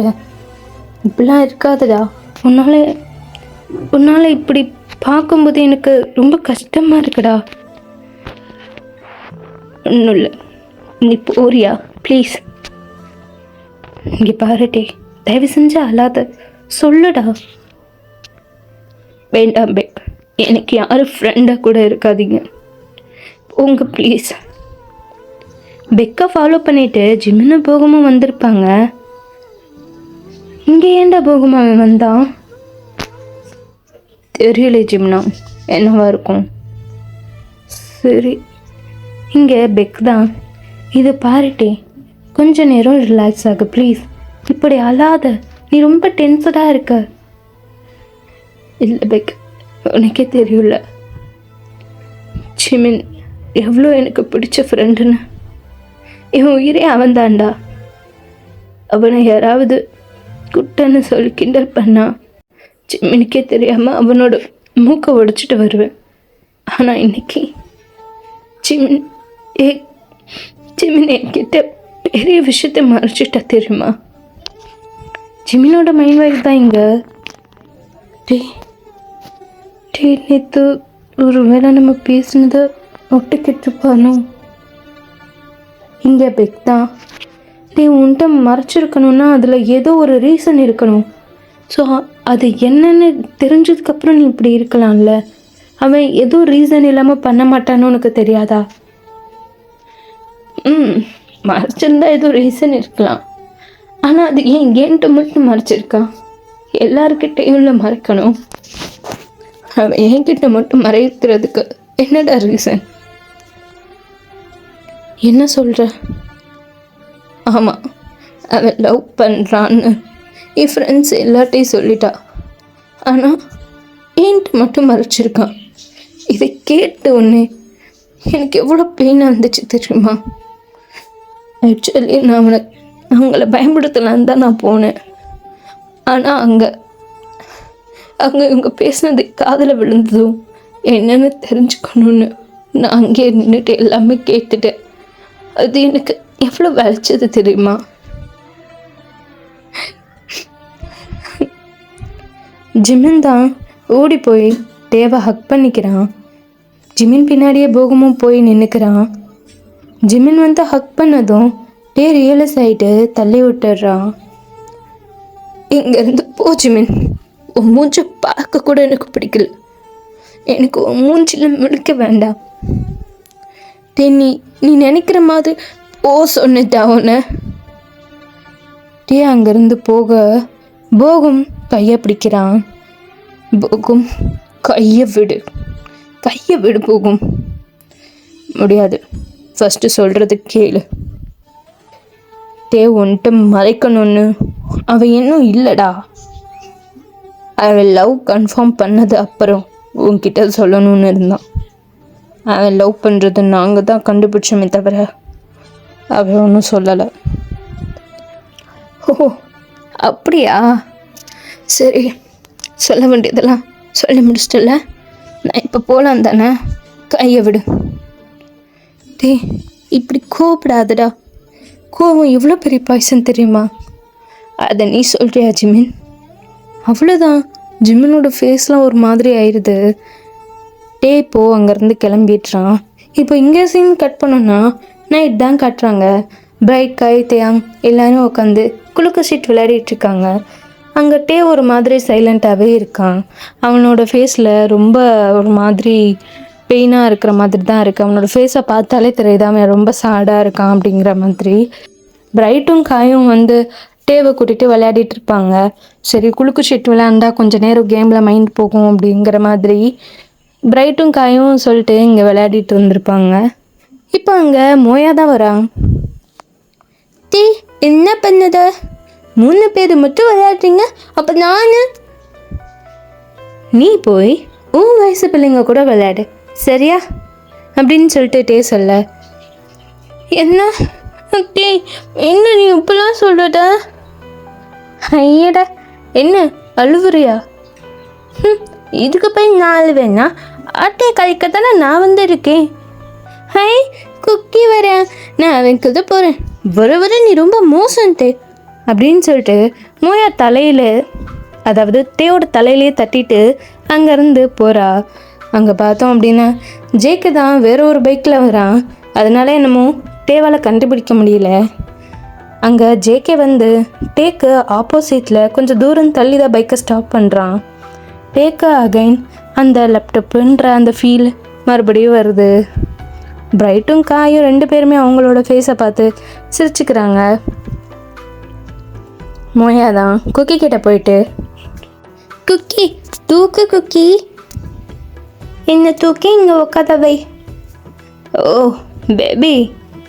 இப்படிலாம் இருக்காதடா, உன்னால் இப்படி பார்க்கும்போது எனக்கு ரொம்ப கஷ்டமாக இருக்குடா. ஒன்றும் இல்லை, நீ போறியா ப்ளீஸ்? இங்கே பாருடே, தயவு செஞ்சு அழாத, சொல்லுடா. வேண்டாம் பெக், எனக்கு யாரும் ஃப்ரெண்டாக கூட இருக்காதீங்க, போங்க ப்ளீஸ். பெக்கை ஃபாலோ பண்ணிவிட்டு ஜிம்மின்னு போகமும் வந்திருப்பாங்க. இங்கே ஏன்டா போகுமா அவன் வந்தான்? தெரியல ஜிம்னா, என்னவா இருக்கும். சரி, இங்கே பெக் தான். இதை பாருட்டே, கொஞ்ச நேரம் ரிலாக்ஸ் ஆகு ப்ளீஸ், இப்படி அழாத, நீ ரொம்ப டென்ஷனாக இருக்க. இல்லை பெக், உனக்கே தெரியல ஜிமின் எவ்வளோ எனக்கு பிடிச்ச ஃப்ரெண்டுன்னு. என் உயிரே அவன்தான்டா. அவனை யாராவது குட்டன்னு சொல்லி கிண்டல் பண்ணா ஜிமினுக்கே தெரியாமல் அவனோட மூக்கை உடைச்சிட்டு வருவேன். ஆனால் இன்னைக்கு ஜிமின் ஏ ஜிமின் என்கிட்ட பெரிய விஷயத்த மறைச்சிட்டா தெரியுமா? ஜிமினோட மைண்ட் வாய்ஸ் தான் இங்கே. டே நேற்று ஒரு வேளை நம்ம பேசினதை ஒட்டுக்கிட்டுருப்பானோ? இங்கே பெக் தான். நீ உன்கிட்ட மறைச்சிருக்கணும்னா அதில் ஏதோ ஒரு ரீசன் இருக்கணும். ஸோ அது என்னன்னு தெரிஞ்சதுக்கப்புறம் நீ இப்படி இருக்கலாம்ல. அவன் ஏதோ ரீசன் இல்லாமல் பண்ண மாட்டான்னு உனக்கு தெரியாதா? மறைச்சிருந்தா ஏதோ ரீசன் இருக்கலாம். ஆனால் அது ஏன்ட்டு மட்டும் மறைச்சிருக்கான்? எல்லாருக்கிட்டையும் இல்லை மறைக்கணும். அவன் என்கிட்ட மட்டும் மறைக்கிறதுக்கு என்னடா ரீசன்? என்ன சொல்கிற? ஆமாம், அவன் லவ் பண்ணுறான்னு என் ஃப்ரெண்ட்ஸ் எல்லார்ட்டையும் சொல்லிட்டா. ஆனால் ஏன்ட்டு மட்டும் மறைச்சிருக்கான். இதை கேட்ட உடனே எனக்கு எவ்வளோ பெயினாக இருந்துச்சு தெரியுமா? ஆக்சுவலி நான் அவங்கள பயன்படுத்தலான்னு தான் நான் போனேன். ஆனால் அங்கே இவங்க பேசுனது காதில் விழுந்ததும் என்னென்னு தெரிஞ்சுக்கணுன்னு நான் அங்கே நின்றுட்டு எல்லாமே கேட்டுட்டேன். அது எனக்கு எவ்வளோ வலிச்சது தெரியுமா? ஜிமின் தான் ஓடி போய் தேவை ஹக் பண்ணிக்கிறான். ஜிமின் பின்னாடியே போகமும் போய் நின்றுக்கிறான். ஜிமின் வந்து ஹக் பண்ணதும் ரியலைஸ் ஆகிட்டு தள்ளி விட்டுடுறான். இங்கேருந்து போ ஜிமின், உன் மூஞ்சை பார்க்க கூட எனக்கு பிடிக்கல. எனக்கு உன் மூஞ்சில் முழிக்க வேண்டாம். நீ நினைக்கிற மாதிரி ஓ சொன்னதா உன்னை? அங்கேருந்து போகும் கையை பிடிக்கிறான். போகும் கையை விடு போகும். முடியாது, ஃபஸ்ட்டு சொல்கிறது கேளு. உன்கிட்ட மறைக்கணும்னு அவன் இன்னும் இல்லைடா. அவன் லவ் கன்ஃபார்ம் பண்ணது அப்புறம் உன்கிட்ட சொல்லணும்னு இருந்தான். அவன் லவ் பண்ணுறது நாங்கள் தான் கண்டுபிடிச்சோமே தவிர அவன் ஒன்றும் சொல்லலை. ஓ அப்படியா? சரி, சொல்ல வேண்டியதெல்லாம் சொல்லி முடிச்சிட்டல. நான் இப்போ போகலாம் தானே? கையை விடு. இப்படி கோவப்படாதடா. கோவம் எவ்வளோ பெரிய பாய்சன் தெரியுமா? அதை நீ சொல்கிறியா ஜிமின்? அவ்வளோதான். ஜிமினோட ஃபேஸ்லாம் ஒரு மாதிரி ஆயிடுது. இப்போ அங்கேருந்து கிளம்பிடுறான். இப்போ இங்கே சீன் கட் பண்ணோன்னா நைட் தான் காட்டுறாங்க. பிரைட், காய், தேயாங் எல்லோரும் உட்காந்து குலுக்க சீட் விளையாடிட்டுருக்காங்க. அங்கே ஒரு மாதிரி சைலண்ட்டாகவே இருக்கான். அவனோட ஃபேஸில் ரொம்ப ஒரு மாதிரி பெயினாக இருக்கிற மாதிரி தான் இருக்குது. அவனோட ஃபேஸை பார்த்தாலே தெரியுது அவன் ரொம்ப சேடாக இருக்கான் அப்படிங்கிற மாதிரி. பிரைட்டும் காயும் வந்து டேவை கூட்டிகிட்டு விளையாடிட்டு இருப்பாங்க. சரி, குலுக்கு ஷீட் விளையாண்டா கொஞ்சம் நேரம் கேமில் மைண்ட் போகும் அப்படிங்கிற மாதிரி பிரைட்டும் காயும் சொல்லிட்டு இங்கே விளையாடிட்டு இருந்திருப்பாங்க. இப்போ அங்கே மோயா தான் வரான். என்ன பண்ணுத? 3 பேர் மட்டும் விளையாடுறீங்க, அப்போ நீ போய் உன் வயசு பிள்ளைங்க கூட விளையாடு சரியா அப்படின்னு சொல்லிட்டு சொல்ல. என்ன என்ன நீ இப்பெல்லாம் சொல்லுட? ஐயடா, என்ன அழுவுறியா? இதுக்கு போய் நான் அழுவேன்னா ஆட்டையை கழிக்கத்தானே நான் வந்துருக்கேன். ஹை குக்கி வரேன், நான் அவன் குத போகிறேன். வர நீ ரொம்ப மோசம் அப்படின்னு சொல்லிட்டு மோயா தலையில், அதாவது தேவோட தலையிலேயே தட்டிட்டு அங்கேருந்து போகிறா. அங்கே பார்த்தோம் அப்படின்னா ஜேக்கு தான் வேற ஒரு பைக்கில் வரான். அதனால என்னமோ தேவால் கண்டுபிடிக்க முடியல. அங்கே ஜேகே வந்து டேக்கு ஆப்போசிட்டில் கொஞ்சம் தூரம் தள்ளி தான் பைக்கை ஸ்டாப் பண்ணுறான். டேக்கு அகைன் அந்த லேப்டாப்புன்ற அந்த ஃபீல் மறுபடியும் வருது. பிரைட்டும் காயும் 2 பேருமே அவங்களோட ஃபேஸை பார்த்து சிரிச்சுக்கிறாங்க. மோயா தான் குக்கி கிட்ட போயிட்டு, குக்கி தூக்கு, குக்கி என்ன தூக்கி இங்கே உட்காத வை. ஓ பேபி,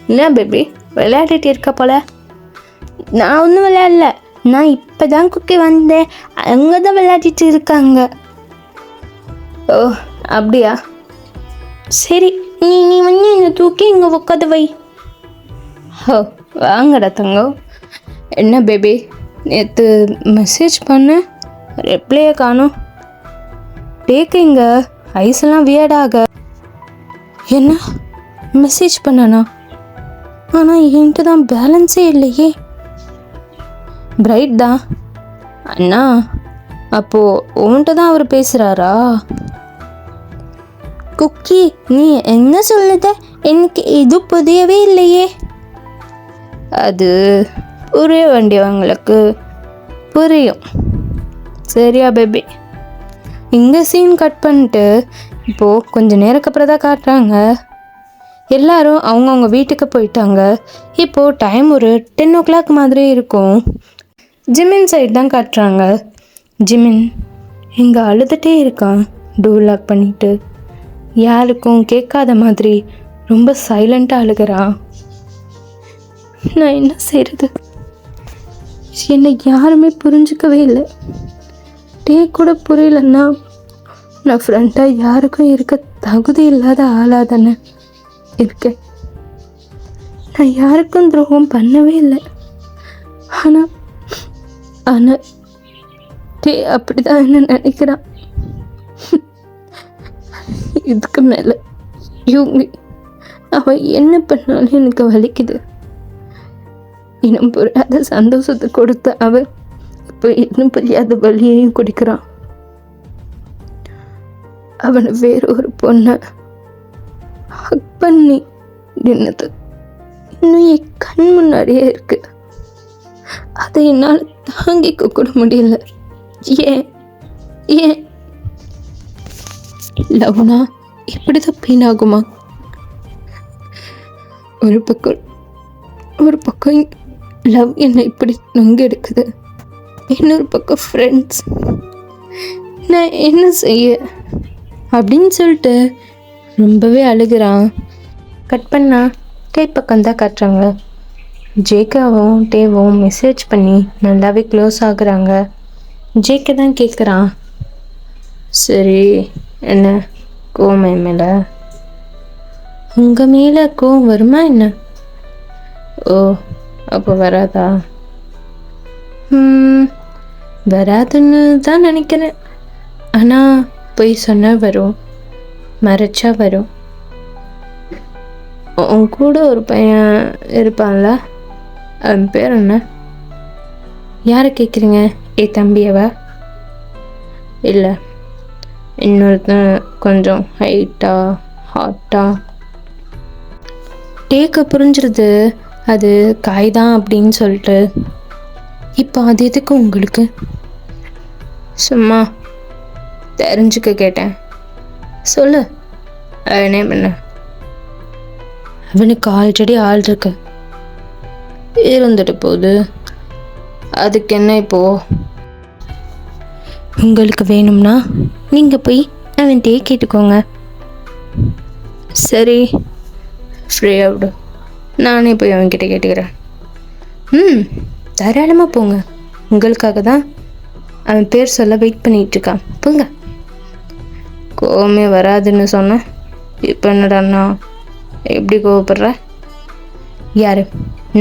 என்ன பேபி விளையாடிட்டு இருக்க போல? நான் ஒன்றும் விளையாடல, நான் இப்போ தான் குக்கி வந்தேன். அங்கே தான் விளையாடிட்டு இருக்காங்க. ஓ அப்படியா, சரி நீ வந்து என்னை தூக்கி இங்கே உட்காத வை. ஓ வாங்கடா தங்கம். என்ன பேபி, நேற்று மெசேஜ் பண்ண ரிப்ளையை காணோம். டேக்கு இங்கே ஐஸ்லாம் வியர்டாக. என்ன மெசேஜ் பண்ணானா? ஆனால் என்கிட்ட தான் பேலன்ஸே இல்லையே. பிரைட் தான் அண்ணா. அப்போது உன்கிட்ட தான் அவர் பேசுகிறாரா? குக்கி, நீ என்ன சொல்லுத? எனக்கு இது புரியவே இல்லையே. அது புரிய வேண்டியவங்களுக்கு புரியும், சரியா பேபி? இந்த சீன் கட் பண்ணிட்டு இப்போது கொஞ்சம் நேரத்துக்கு அப்புறம் தான் காட்டுறாங்க. எல்லாரும் அவங்கவுங்க வீட்டுக்கு போயிட்டாங்க. இப்போது டைம் ஒரு 10 o'clock மாதிரி இருக்கும். ஜிமின் சைடு தான் காட்டுறாங்க. ஜிமின் இங்கே அழுதுகிட்டே இருக்கான், டோர் லாக் பண்ணிட்டு. யாருக்கும் கேட்காத மாதிரி ரொம்ப சைலண்ட்டாக அழுகிறான். நான் என்ன செய்கிறது? என்னை யாருமே புரிஞ்சிக்கவே இல்லை. டே கூட புரியலன்னா நான் ஃப்ரெண்டாக யாருக்கும் இருக்க தகுதி இல்லாத ஆளாக தானே இருக்கேன். நான் யாருக்கும் துரோகம் பண்ணவே இல்லை. ஆனால் டே அப்படி தான் என்ன நினைக்கிறான். இதுக்கு மேலே இவங்க அவன் என்ன பண்ணாலும் எனக்கு வலிக்குது. இன்னும் புரியாத சந்தோஷத்தை கொடுத்த அவன் இப்போ இன்னும் புரியாத வலியையும் குடிக்கிறான். அவனை வேறொரு பொண்ணை ஹக் பண்ணி நின்னது இன்னும் என் கண் முன்னாடியே இருக்கு. அதை என்னால் தாங்கிக்க கூட முடியல. ஏன் ஏன் லவ்னா இப்படிதான் பெயினாகுமா? ஒரு பக்கம் லவ் என்னை இப்படி நொங்க எடுக்குது, இன்னொரு பக்கம் ஃப்ரெண்ட்ஸ். நான் என்ன செய்ய அப்படின்னு சொல்லிட்டு ரொம்பவே அழுகிறான். கட் பண்ணா டே பக்கம் தான் காட்டுறாங்க. ஜேக்காவும் டேவும் மெசேஜ் பண்ணி நல்லாவே க்ளோஸ் ஆகுறாங்க. ஜேக்கை தான் கேட்குறான், சரி என்ன கோவம் என் மேலே? உங்கள் மேலே கோவம் வருமா என்ன? ஓ, அப்போ வராதா? வராதுன்னு தான் நினைக்கிறேன். ஆனால் பொய் சொன்னால் வரும், மறைச்சா வரும். உன் கூட ஒரு பையன் இருப்பான்ல, அவன் பேர் என்ன? யாரை கேட்குறீங்க? ஏ தம்பியவா? இல்லை, இன்னொருத்தன் கொஞ்சம் ஹைட்டா ஹாட்டா. டேக்க புரிஞ்சிருது அது காய் தான் அப்படின்னு சொல்லிட்டு. இப்போ அது எதுக்கு உங்களுக்கு? சும்மா தெரிஞ்சுக்க கேட்டேன். சொல்லு, அவனே பண்ண. அவனுக்கு ஆல்ரெடி ஆள் இருக்கு, இருந்துட்டு போகுது. அதுக்கு என்ன இப்போ? உங்களுக்கு வேணும்னா நீங்கள் போய் அவன்கிட்டயே கேட்டுக்கோங்க. சரி, ஃப்ரீயாக விடு, நானே போய் அவன்கிட்ட கேட்டுக்கிறேன். தாராளமாக போங்க, உங்களுக்காக தான் அவன் பேர் சொல்ல வெயிட் பண்ணிகிட்டு இருக்கான். போங்க. கோவமே வராதுன்னு சொன்னேன், இப்போ என்னடாண்ணா எப்படி கோவப்படுற? யார்?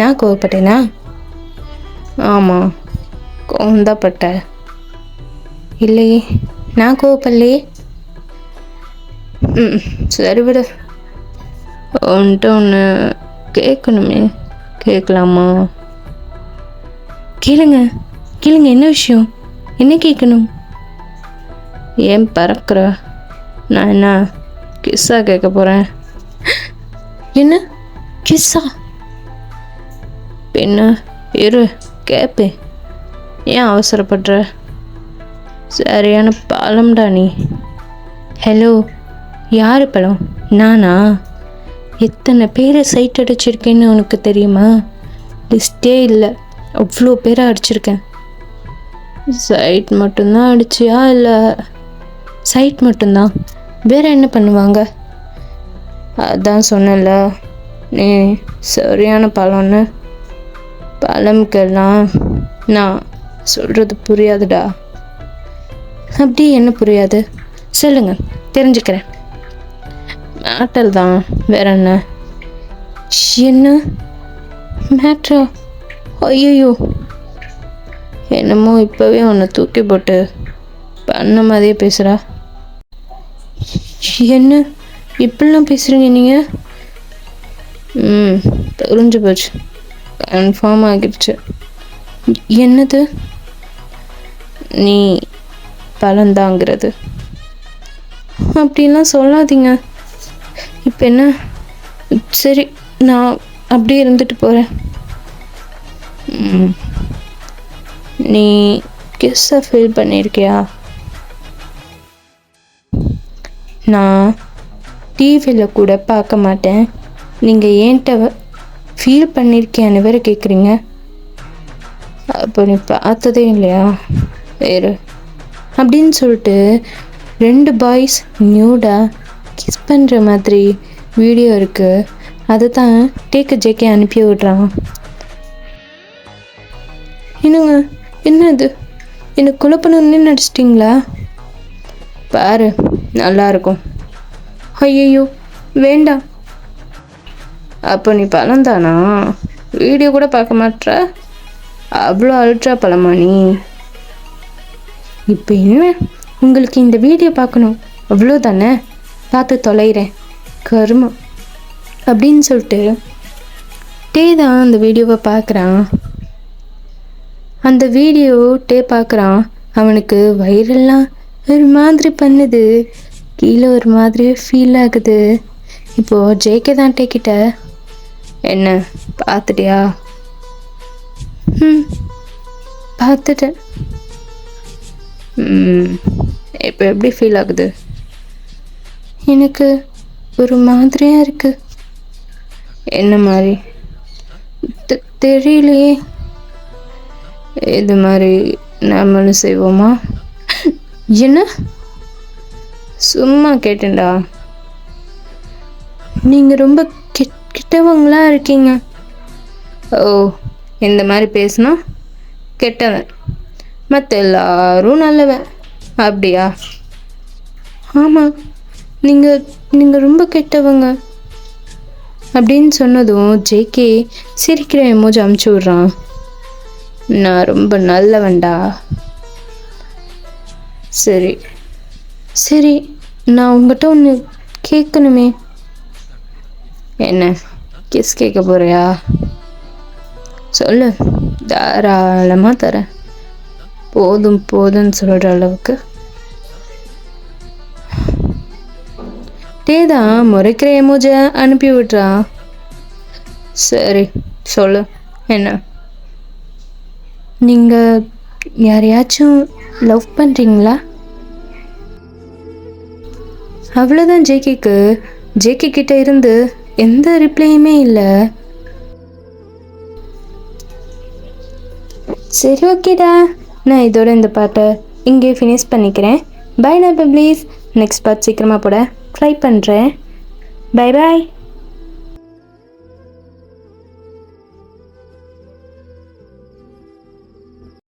நான் கோவப்பட்டேனா? ஆமாம், கோவந்தான் பட்ட. இல்லையே, நான் கோவப்படலையே. சரி விடு, உன்ட்டு ஒன்று கேட்கணுமே, கேட்கலாமா? கேளுங்க கேளுங்க, என்ன விஷயம்? என்ன கேட்கணும்? ஏன் பறக்கிற? நான் என்ன கிஸ்ஸா கேட்க போகிறேன்? என்ன கிஸ்ஸா? பின்ன இரு கேட்பேன், ஏன் அவசரப்படுற? சரியான பழம்டா நீ. ஹலோ, யார் பழம்? நானா? எத்தனை பேரை சைட் அடிச்சிருக்கேன்னு உனக்கு தெரியுமா? லிஸ்டே இல்லை, அவ்வளோ பேரை அடிச்சிருக்கேன். சைட் மட்டும்தான் அடிச்சியா? இல்லை சைட் மட்டும்தான், வேற என்ன பண்ணுவாங்க? அதான் சொன்னல, நீ சரியான பழம்னு. பழம்க்கெல்லாம் நான் சொல்கிறது புரியாதுடா. அப்படி என்ன புரியாது? சொல்லுங்க, தெரிஞ்சுக்கிறேன். மேட்டர் தான், வேற என்ன? என்ன மேட்ரா? ஐயோ, என்னமோ இப்போவே உன்னை தூக்கி போட்டு பண்ண மாதிரியே பேசுகிறா. என்ன இப்படிலாம் பேசுகிறீங்க நீங்கள்? ம் தெரிஞ்சு போச்சு, கன்ஃபார்ம் ஆகிடுச்சு. என்னது நீ பழந்தாங்கிறது? அப்படின்லாம் சொல்லாதீங்க. இப்போ என்ன? சரி, நான் அப்படியே இருந்துட்டு போகிறேன். நீ கிஸ்ஸை ஃபீல் பண்ணியிருக்கியா? நான் டிவியில் கூட பார்க்க மாட்டேன், நீங்கள் ஏன்ட்ட ஃபீல் பண்ணியிருக்கியான்னு வேறு கேட்குறீங்க. அப்போ நீ பார்த்ததே இல்லையா வேறு? அப்படின்னு சொல்லிட்டு 2 பாய்ஸ் நியூடாக கிஸ் பண்ணுற மாதிரி வீடியோ இருக்குது. அதை தான் டேக்கு ஜேகே அனுப்பி விட்றான். என்னங்க, என்ன இது? என்னை கொலை பண்ணணுன்னு நடிச்சிட்டிங்களா? பாரு, நல்லாயிருக்கும். ஐயோ வேண்டாம். அப்போ நீ பழந்தானா? வீடியோ கூட பார்க்க மாட்ற, அவ்வளோ அல்ட்ரா பழமா நீ? இப்போ என்ன, உங்களுக்கு இந்த வீடியோ பார்க்கணும் அவ்வளோதானே? பார்த்து தொலைகிறேன் கருமம் அப்படின்னு சொல்லிட்டு டே தான் அந்த வீடியோவை பார்க்குறான். அந்த வீடியோ டே பார்க்குறான். அவனுக்கு வயிறெல்லாம் ஒரு மாதிரி பண்ணுது, கீழே ஒரு மாதிரி ஃபீல் ஆகுது. இப்போது ஜேகே தான் டே கிட்ட, என்ன பார்த்துட்டியா? பார்த்துட்டேன். இப்போ எப்படி ஃபீல் ஆகுது? எனக்கு ஒரு மாதிரியாக இருக்குது. என்ன மாதிரி? தெரியலையே. இது மாதிரி நம்மளும் செய்வோமா? என்ன? சும்மா கேட்டேன்டா. நீங்கள் ரொம்ப கிட்டவங்களா இருக்கீங்க. ஓ, இந்த மாதிரி பேசுனா கெட்டவன், மற்ற எல்லாரும் நல்லவன் அப்படியா? ஆமாம், நீங்கள் ரொம்ப கெட்டவங்க அப்படின்னு சொன்னதும் ஜேகே சிரிக்கிற எமோஜி அமுச்சு விட்றான். நான் ரொம்ப நல்லவன்டா. சரி சரி, நான் உங்கள்கிட்ட ஒன்று கேட்கணுமே. என்ன கிஸ் கேட்க போறியா? சொல்லு, தாராளமாக தரேன். போதும் போதும்னு சொல்கிற அளவுக்கு. டேதான் முறைக்கிற எமோஜ அனுப்பி விட்றா. சரி சொல்லு, என்ன? நீங்கள் யாரையாச்சும் லவ் பண்ணுறீங்களா? அவ்வளோதான். ஜேகே கிட்ட இருந்து எந்த ரிப்ளையுமே இல்லை. சரி ஓகேடா, நான் இதோட இந்த பாட்டை இங்கே ஃபினிஷ் பண்ணிக்கிறேன். பை நான் ப்ளீஸ். நெக்ஸ்ட் பார்ட் சீக்கிரமாக போட ட்ரை பண்ணுறேன். Bye bye.